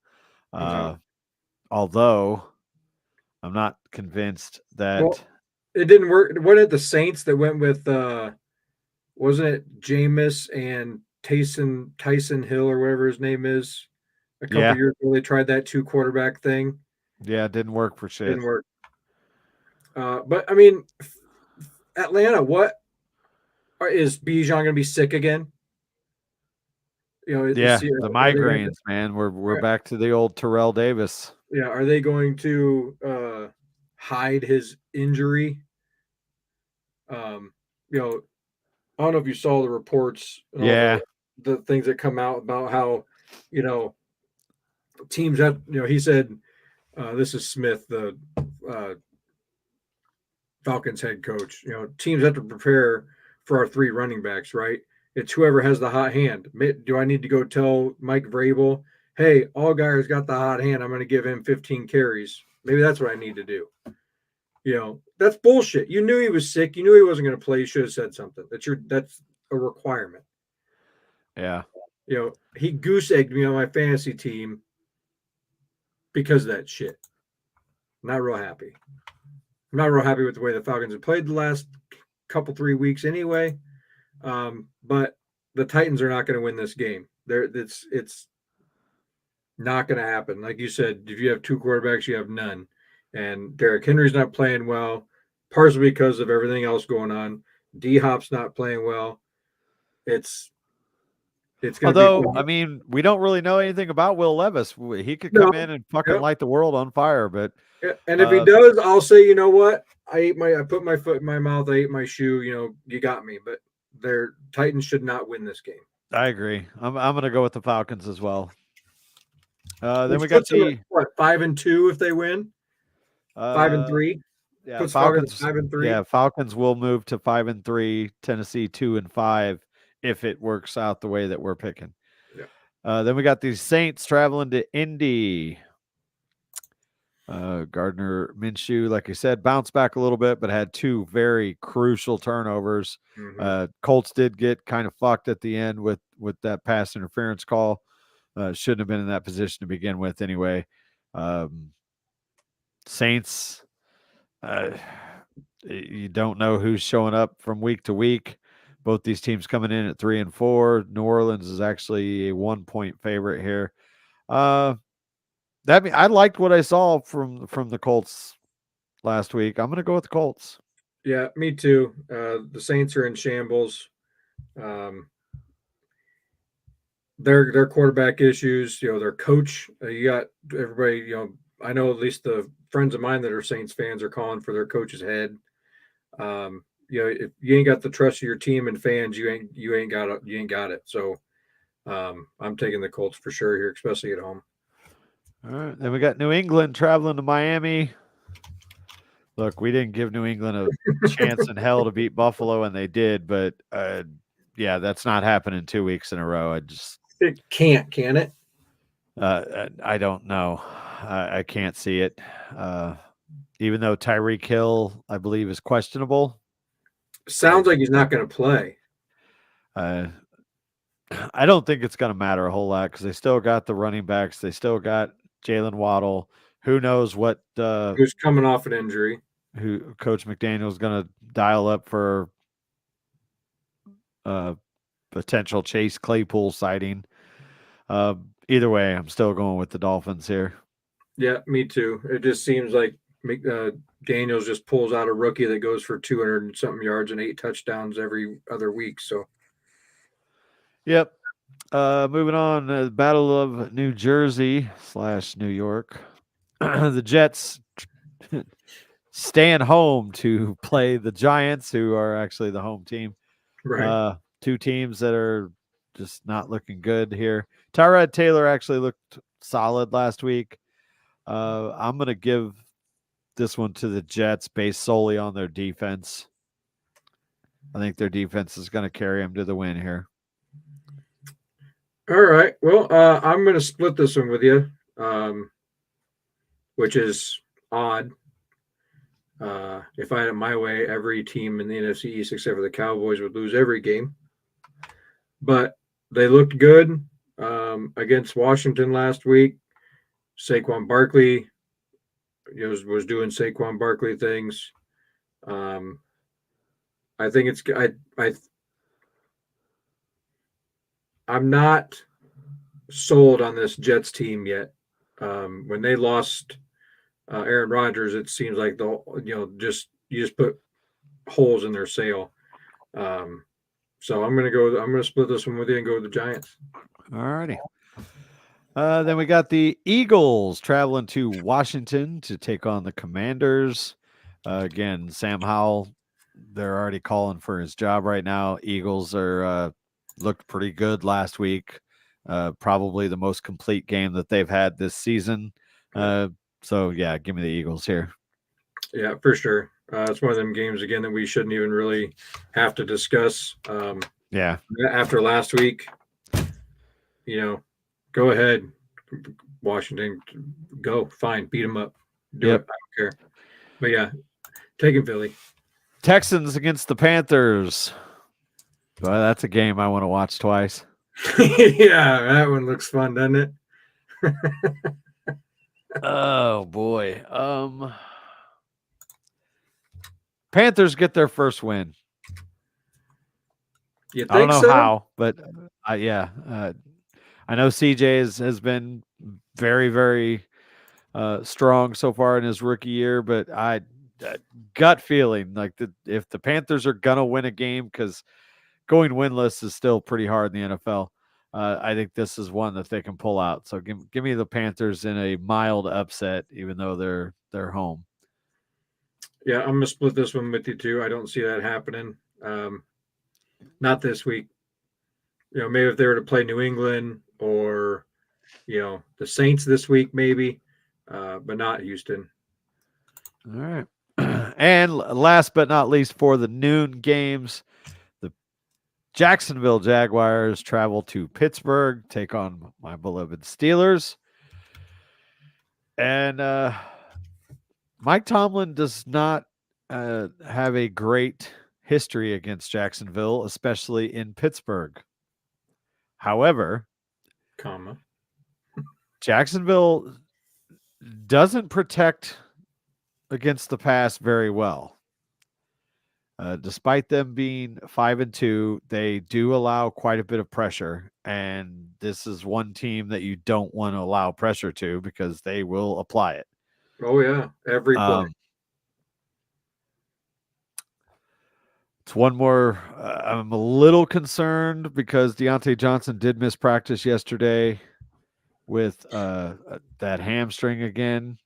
Although I'm not convinced that it didn't work. Wasn't it the Saints that went with wasn't it Jameis and Tyson Hill or whatever his name is. A couple Yeah. years ago, they tried that 2 quarterback thing. Yeah, it didn't work for shit. Didn't work. But I mean, Atlanta, what is Bijan going to be sick again? Yeah, the the migraines, man. We're back to the old Terrell Davis. Yeah, are they going to hide his injury? You know, I don't know if you saw the reports and all Yeah. the things that come out about how, teams that, he said, this is Smith, the Falcons head coach, teams have to prepare for our 3 running backs, right? It's whoever has the hot hand. Do I need to go tell Mike Vrabel, hey, Allgaier's got the hot hand, I'm going to give him 15 carries? Maybe that's what I need to do. That's bullshit. You knew he was sick. You knew he wasn't going to play. You should have said something. That's a requirement. Yeah. He goose egged me on my fantasy team because of that shit. Not real happy. I'm not real happy with the way the Falcons have played the last couple 3 weeks anyway. But the Titans are not going to win this game. It's not going to happen. Like you said, if you have 2 quarterbacks, you have none. And Derrick Henry's not playing well, partially because of everything else going on. D-Hop's not playing well. It's going to be. Although, I mean, we don't really know anything about Will Levis. He could come in and fucking light the world on fire. But and if he does, I'll say, you know what? I put my foot in my mouth. I ate my shoe. You got me. But their Titans should not win this game. I agree. I'm going to go with the Falcons as well. Then Which we got them at, 5-2 if they win. 5-3. Yeah, puts Falcons 5-3. Yeah, Falcons will move to 5-3. Tennessee 2-5 if it works out the way that we're picking. Yeah. Then we got the Saints traveling to Indy. Gardner Minshew, like I said, bounced back a little bit, but had 2 very crucial turnovers. Mm-hmm. Colts did get kind of fucked at the end with that pass interference call. Shouldn't have been in that position to begin with anyway. Saints, you don't know who's showing up from week to week. Both these teams coming in at 3-4. New Orleans is actually a 1-point favorite here. I liked what I saw from the Colts last week. I'm going to go with the Colts. Yeah, me too. The Saints are in shambles. Their quarterback issues, their coach. You got everybody. I know at least the friends of mine that are Saints fans are calling for their coach's head. If you ain't got the trust of your team and fans, you ain't got it. So, I'm taking the Colts for sure here, especially at home. All right, then we got New England traveling to Miami. Look, we didn't give New England a chance in hell to beat Buffalo, and they did. But yeah, that's not happening 2 weeks in a row. It can't, can it? I don't know. I can't see it. Even though Tyreek Hill, I believe, is questionable. Sounds like he's not going to play. I don't think it's going to matter a whole lot because they still got the running backs. They still got Jalen Waddle. Who knows what who's coming off an injury? Who Coach McDaniel is going to dial up for potential Chase Claypool sighting. Either way, I'm still going with the Dolphins here. Yeah, me too. It just seems like Daniels just pulls out a rookie that goes for 200 and something yards and 8 touchdowns every other week. So, yep. Moving on, the Battle of New Jersey / New York. The Jets staying home to play the Giants, who are actually the home team. Right. 2 teams that are just not looking good here. Tyrod Taylor actually looked solid last week. I'm going to give this one to the Jets based solely on their defense. I think their defense is going to carry them to the win here. All right. Well, I'm going to split this one with you, which is odd. If I had it my way, every team in the NFC East except for the Cowboys would lose every game. But they looked good against Washington last week. Saquon Barkley was doing Saquon Barkley things. I think it's I'm not sold on this Jets team yet. When they lost Aaron Rodgers, it seems like you just put holes in their sail. So I'm gonna split this one with you and go with the Giants. All righty. Then we got the Eagles traveling to Washington to take on the Commanders. Again, Sam Howell, they're already calling for his job right now. Eagles are looked pretty good last week. Probably the most complete game that they've had this season. So yeah, give me the Eagles here. Yeah, for sure. It's one of them games again that we shouldn't even really have to discuss. Yeah. After last week, go ahead, Washington, go fine, beat them up, do it. I don't care. But yeah, taking Philly. Texans against the Panthers. Well, that's a game I want to watch twice. Yeah, that one looks fun, doesn't it? Oh boy. Panthers get their first win. You think I don't know so? how, but I know CJ has been very, very strong so far in his rookie year, but I gut feeling like if the Panthers are gonna win a game, because going winless is still pretty hard in the NFL. I think this is one that they can pull out. So give me the Panthers in a mild upset, even though they're home. Yeah, I'm gonna split this one with you too. I don't see that happening. Not this week. Maybe if they were to play New England or the Saints this week, maybe, but not Houston. All right. And last but not least, for the noon games, the Jacksonville Jaguars travel to Pittsburgh, take on my beloved Steelers. And Mike Tomlin does not have a great history against Jacksonville, especially in Pittsburgh. However, Jacksonville doesn't protect against the pass very well. Despite them being 5-2, they do allow quite a bit of pressure, and this is one team that you don't want to allow pressure to because they will apply it. Oh yeah, every play. It's one more. I'm a little concerned because Deontay Johnson did miss practice yesterday with that hamstring again.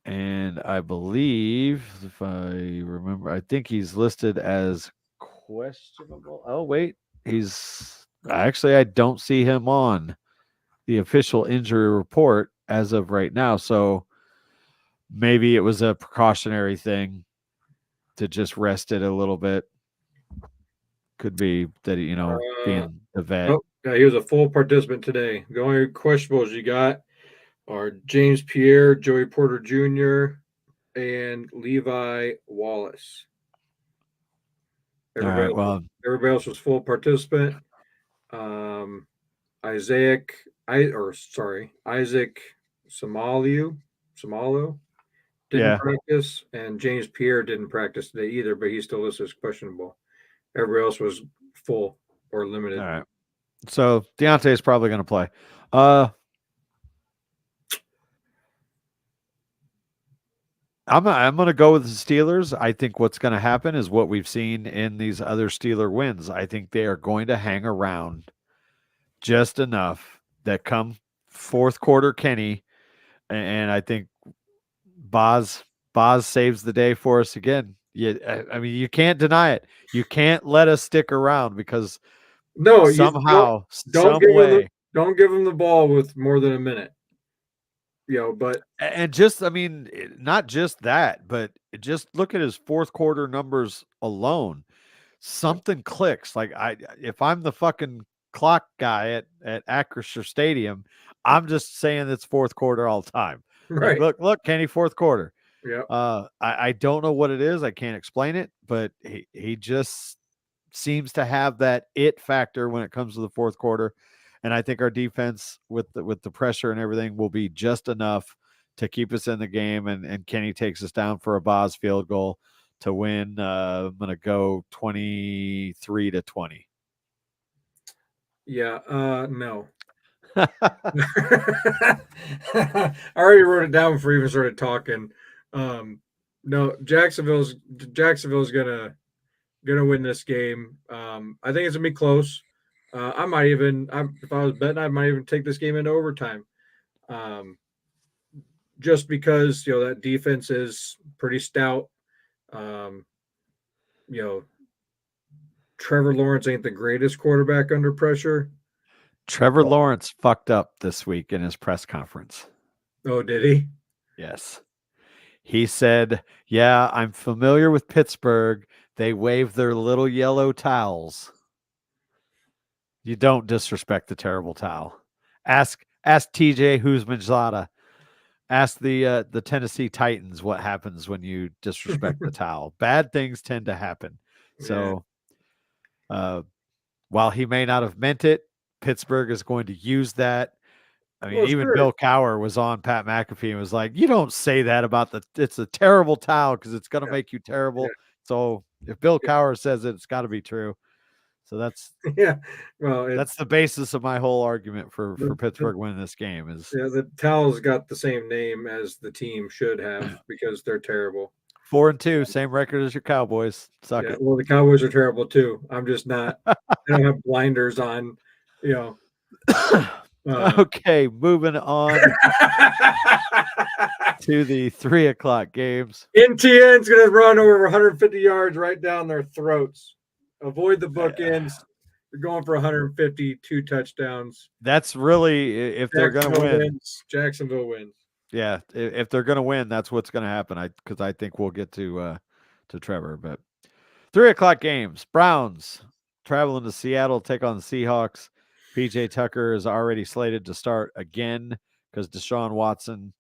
And I believe, if I remember, I think he's listed as questionable. Oh, wait. I don't see him on the official injury report as of right now. So maybe it was a precautionary thing to just rest it a little bit. Could be that, being the vet. Oh, yeah, he was a full participant today. The only questionables you got are James Pierre, Joey Porter Jr., and Levi Wallace. Everybody else was full participant. Isaac Samalu didn't practice, and James Pierre didn't practice today either, but he's still listed as questionable. Everybody else was full or limited. All right. So Deontay is probably going to play. I'm going to go with the Steelers. I think what's going to happen is what we've seen in these other Steeler wins. I think they are going to hang around just enough that come fourth quarter Kenny, and I think Boz saves the day for us again. I mean, you can't deny it. You can't let us stick around because somehow, don't give him the ball with more than a minute. But just, I mean, not just that, but just look at his fourth quarter numbers alone. Something clicks. Like if I'm the fucking clock guy at Acrisure Stadium, I'm just saying it's fourth quarter all the time. Right. Like, look, Kenny, fourth quarter. Yeah. I don't know what it is. I can't explain it, but he just seems to have that it factor when it comes to the fourth quarter. And I think our defense with the pressure and everything will be just enough to keep us in the game. And Kenny takes us down for a Boz field goal to win. I'm going to go 23-20. Yeah, no. I already wrote it down before we even started talking. No, Jacksonville's gonna win this game. I think it's gonna be close. If I was betting, I might even take this game into overtime. Um, just because that defense is pretty stout. Um, you know, Trevor Lawrence ain't the greatest quarterback under pressure. Trevor Lawrence fucked up this week in his press conference. Oh, did he? Yes. He said, "Yeah, I'm familiar with Pittsburgh. They wave their little yellow towels." You don't disrespect the terrible towel. Ask TJ Houshmandzadeh. Ask the Tennessee Titans what happens when you disrespect the towel. Bad things tend to happen. So, while he may not have meant it, Pittsburgh is going to use that. I mean, Well, even sure. Bill Cowher was on Pat McAfee and was like, "You don't say that about it's a terrible towel because it's going to make you terrible." Yeah. So if Bill Cowher says it, it's got to be true. So that's Yeah. Well, that's the basis of my whole argument for the Pittsburgh winning this game is the Towels got the same name as the team should have because they're terrible. 4-2, same record as your Cowboys. Suck Yeah, it. well, the Cowboys are terrible too. I'm just not. I don't have blinders on. Okay, moving on to the 3:00 games. NTN's going to run over 150 yards right down their throats. Avoid the bookends. They're going for 152 touchdowns. That's really if they're going to win. Jacksonville wins. Yeah, if they're going to win, that's what's going to happen. Because I think we'll get to Trevor. But 3:00 games. Browns traveling to Seattle, take on the Seahawks. PJ Tucker is already slated to start again because Deshaun Watson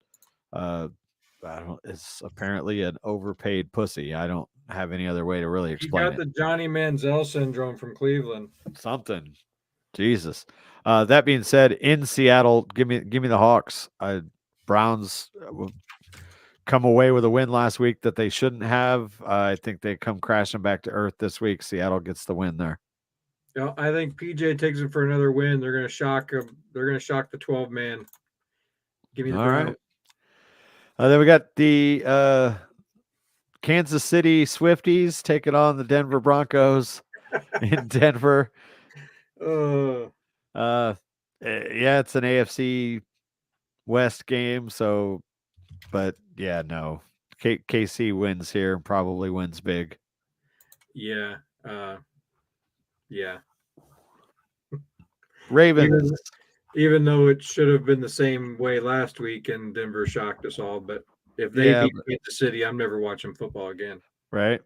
is apparently an overpaid pussy. I don't have any other way to really explain it. He got the Johnny Manziel syndrome from Cleveland. Something. Jesus. That being said, in Seattle, give me the Hawks. Browns will come away with a win last week that they shouldn't have. I think they come crashing back to earth this week. Seattle gets the win there. I think PJ takes it for another win. They're going to shock him. They're going to shock the 12-man. Give me the Browns. Right. Then we got the Kansas City Swifties taking on the Denver Broncos in Denver. Yeah, it's an AFC West game. So, but yeah, no. KC wins here and probably wins big. Yeah. Yeah. Ravens. Even though it should have been the same way last week and Denver shocked us all, but if they beat Kansas City, I'm never watching football again. Right.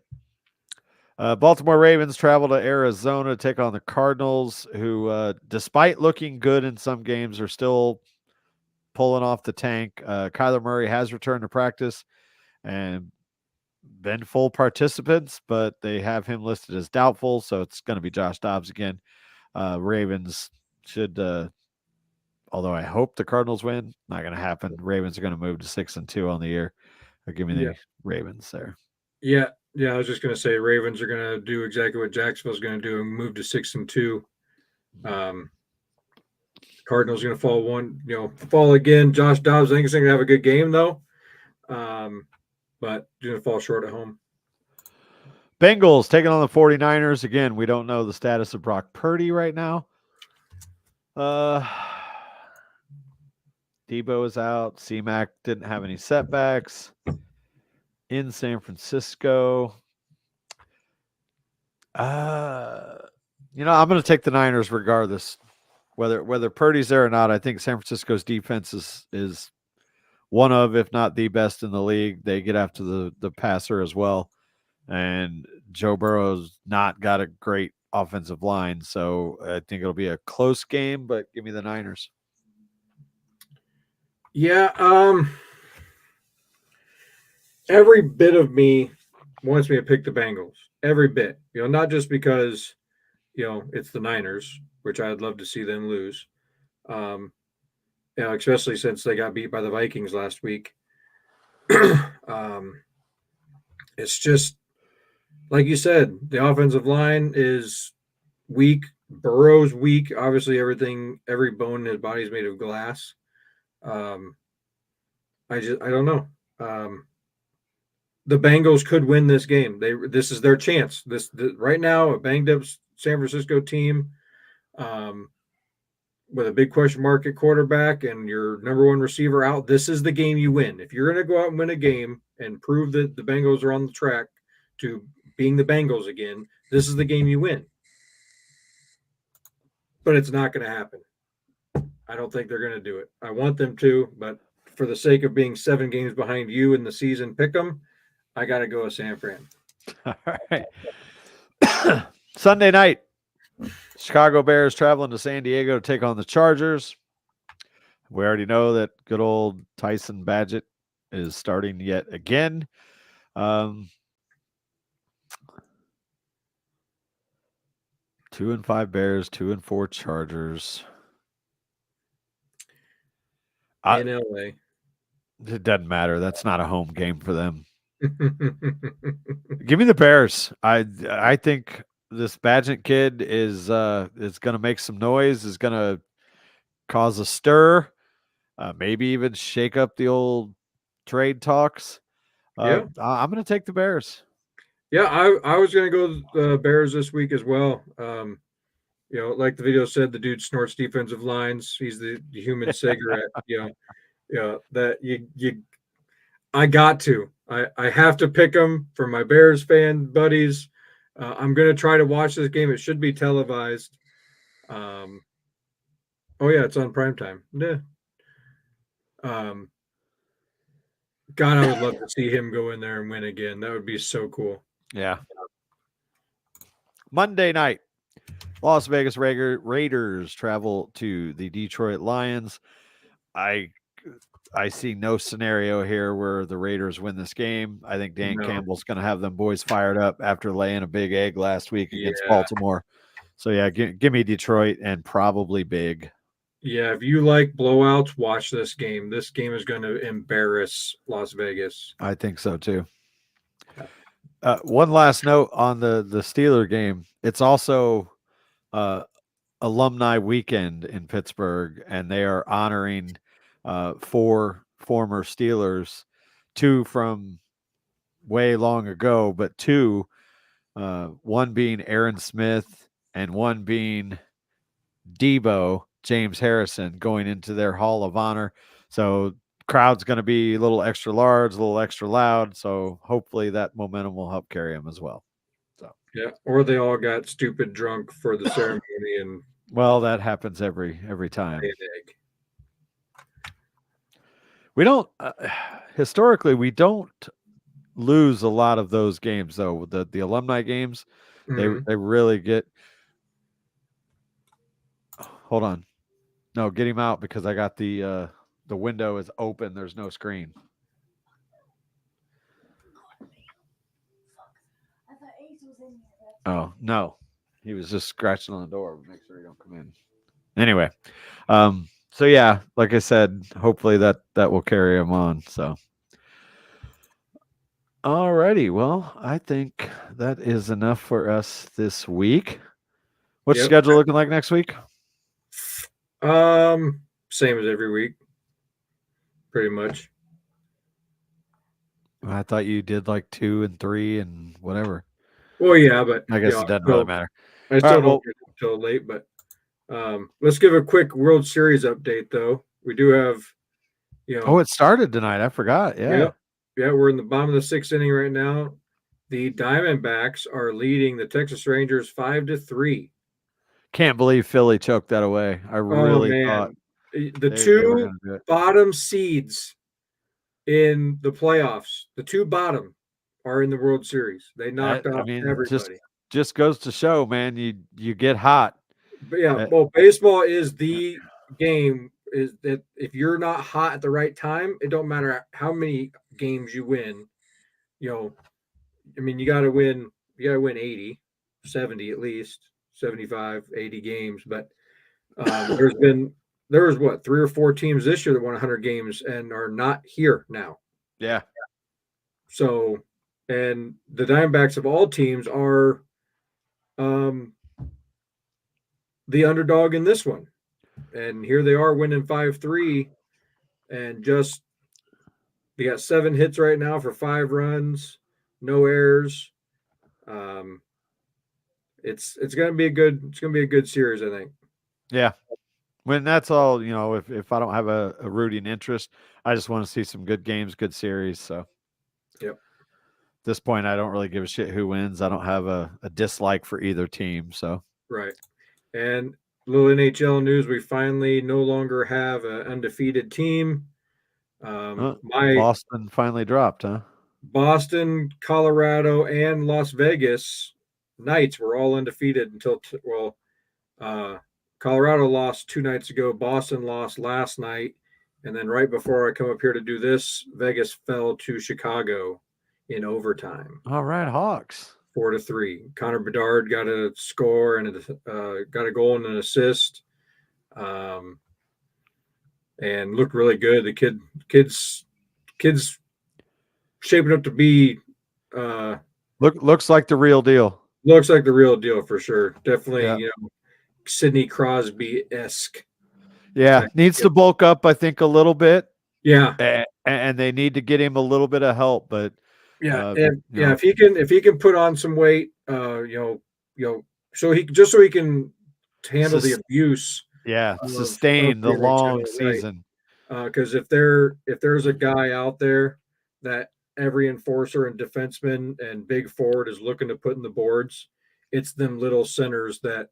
Baltimore Ravens travel to Arizona to take on the Cardinals, who, despite looking good in some games, are still pulling off the tank. Kyler Murray has returned to practice and been full participants, but they have him listed as doubtful, so it's going to be Josh Dobbs again. Ravens should, although I hope the Cardinals win, not going to happen. Ravens are going to move to 6-2 on the year. Give me the Ravens there. Yeah, I was just going to say Ravens are going to do exactly what Jacksonville's going to do and move to 6-2. Cardinals going to fall again. Josh Dobbs, I think, is going to have a good game though, but going to fall short at home. Bengals taking on the 49ers. Again, we don't know the status of Brock Purdy right now. Debo is out. C-Mac didn't have any setbacks. In San Francisco. I'm going to take the Niners regardless. Whether Purdy's there or not, I think San Francisco's defense is one of, if not the best in the league. They get after the passer as well. And Joe Burrow's not got a great offensive line, so I think it'll be a close game, but give me the Niners. Yeah, every bit of me wants me to pick the Bengals. Every bit. Not just because, it's the Niners, which I'd love to see them lose. Especially since they got beat by the Vikings last week. It's just like you said, the offensive line is weak. Burrow's weak. Obviously, every bone in his body is made of glass. Um, I don't know. The Bengals could win this game. This is their chance. Right now, a banged up San Francisco team, um, with a big question mark at quarterback and your number one receiver out. This is the game you win. If you're going to go out and win a game and prove that the Bengals are on the track to being the Bengals again, this is the game you win. But it's not going to happen. I don't think they're going to do it. I want them to, but for the sake of being 7 games behind you in the season, pick them. I got to go with San Fran. All right. Sunday night, Chicago Bears traveling to San Diego to take on the Chargers. We already know that good old Tyson Badgett is starting yet again. 2-5 Bears, 2-4 Chargers. In LA. It doesn't matter. That's not a home game for them. Give me the Bears. I think this Badgett kid is going to make some noise, is going to cause a stir, maybe even shake up the old trade talks. Yeah. I'm going to take the Bears. Yeah, I was going to go the Bears this week as well. Like the video said, the dude snorts defensive lines. He's the human cigarette. That you I got to. I have to pick him for my Bears fan buddies. I'm going to try to watch this game. It should be televised. Oh yeah, it's on primetime. Yeah. God, I would love to see him go in there and win again. That would be so cool. Yeah. Monday night, Las Vegas Raiders travel to the Detroit Lions. I see no scenario here where the Raiders win this game. I think Dan Campbell's going to have them boys fired up after laying a big egg last week against Baltimore. So, yeah, give me Detroit and probably big. Yeah, if you like blowouts, watch this game. This game is going to embarrass Las Vegas. I think so, too. One last note on the Steeler game. It's also alumni weekend in Pittsburgh, and they are honoring 4 former Steelers, 2 from way long ago, but 2, one being Aaron Smith and one being Debo James Harrison, going into their Hall of Honor. So crowd's going to be a little extra large, a little extra loud. So hopefully that momentum will help carry them as well. So yeah, or they all got stupid drunk for the ceremony and well, that happens every time. We don't historically we don't lose a lot of those games though. The alumni games, mm-hmm. they really get. Hold on, no, get him out because I got the window is open. There's no screen. Oh no, he was just scratching on the door. Make sure he don't come in. Anyway, so yeah, like I said, hopefully that will carry him on. So. Alrighty, well, I think that is enough for us this week. What's your schedule looking like next week? Same as every week, pretty much. I thought you did like 2 and 3 and whatever. Well, yeah, but I guess it doesn't really matter. I still don't get until late, but let's give a quick World Series update, though. We do have, Oh, it started tonight. I forgot. Yeah. Yeah, we're in the bottom of the 6th inning right now. The Diamondbacks are leading the Texas Rangers 5-3. Can't believe Philly choked that away. I really thought the 2 bottom seeds in the playoffs, the 2 bottom are in the World Series. They knocked off everybody. Just goes to show, man, you get hot. But yeah, well, baseball is the game is that if you're not hot at the right time, it don't matter how many games you win. I mean, you got to win 80, 70 at least, 75, 80 games. But there was what, 3 or 4 teams this year that won 100 games and are not here now. Yeah. So, and the Diamondbacks of all teams are the underdog in this one. And here they are winning 5-3, and just they got 7 hits right now for 5 runs, no errors. It's gonna be a good series, I think. Yeah. When that's all, if I don't have a rooting interest, I just want to see some good games, good series. So Yep. at this point, I don't really give a shit who wins. I don't have a dislike for either team. So Right. And little NHL news: we finally no longer have an undefeated team. My Boston finally dropped, huh? Boston, Colorado, and Las Vegas Knights were all undefeated until Colorado lost 2 nights ago. Boston lost last night, and then right before I come up here to do this, Vegas fell to Chicago in overtime, All right, Hawks. 4-3. Connor Bedard got a score and got a goal and an assist, and looked really good. The kids shaping up to be looks like the real deal. looks like the real deal for sure. Definitely, Yeah. Sidney Crosby-esque. Yeah, needs to bulk up, I think, a little bit. Yeah, and they need to get him a little bit of help. But if he can put on some weight, so he can handle the abuse. Sustain the long NHL, season. Because if there's a guy out there that every enforcer and defenseman and big forward is looking to put in the boards, it's them little centers that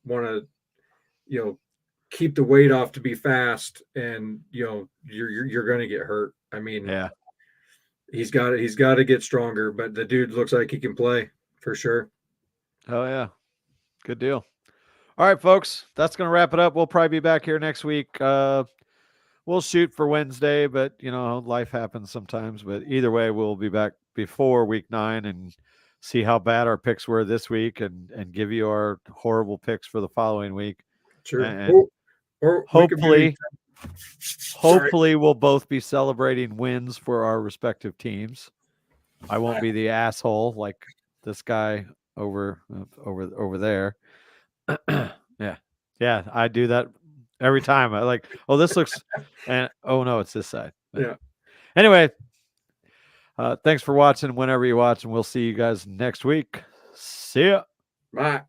want to keep the weight off to be fast, and you're going to get hurt. I mean, Yeah, he's got to get stronger, but the dude looks like he can play for sure. Oh yeah, good deal. All right, folks, that's going to wrap it up. We'll probably be back here next week. We'll shoot for Wednesday, but life happens sometimes. But either way, we'll be back before week 9 and see how bad our picks were this week, and give you our horrible picks for the following week. Sure. And or hopefully we'll both be celebrating wins for our respective teams. I won't be the asshole like this guy over there. Yeah, I do that every time. I like, oh, this looks, and oh no, it's this side. But Yeah. Anyway, thanks for watching. Whenever you watch, and we'll see you guys next week. See ya. Bye.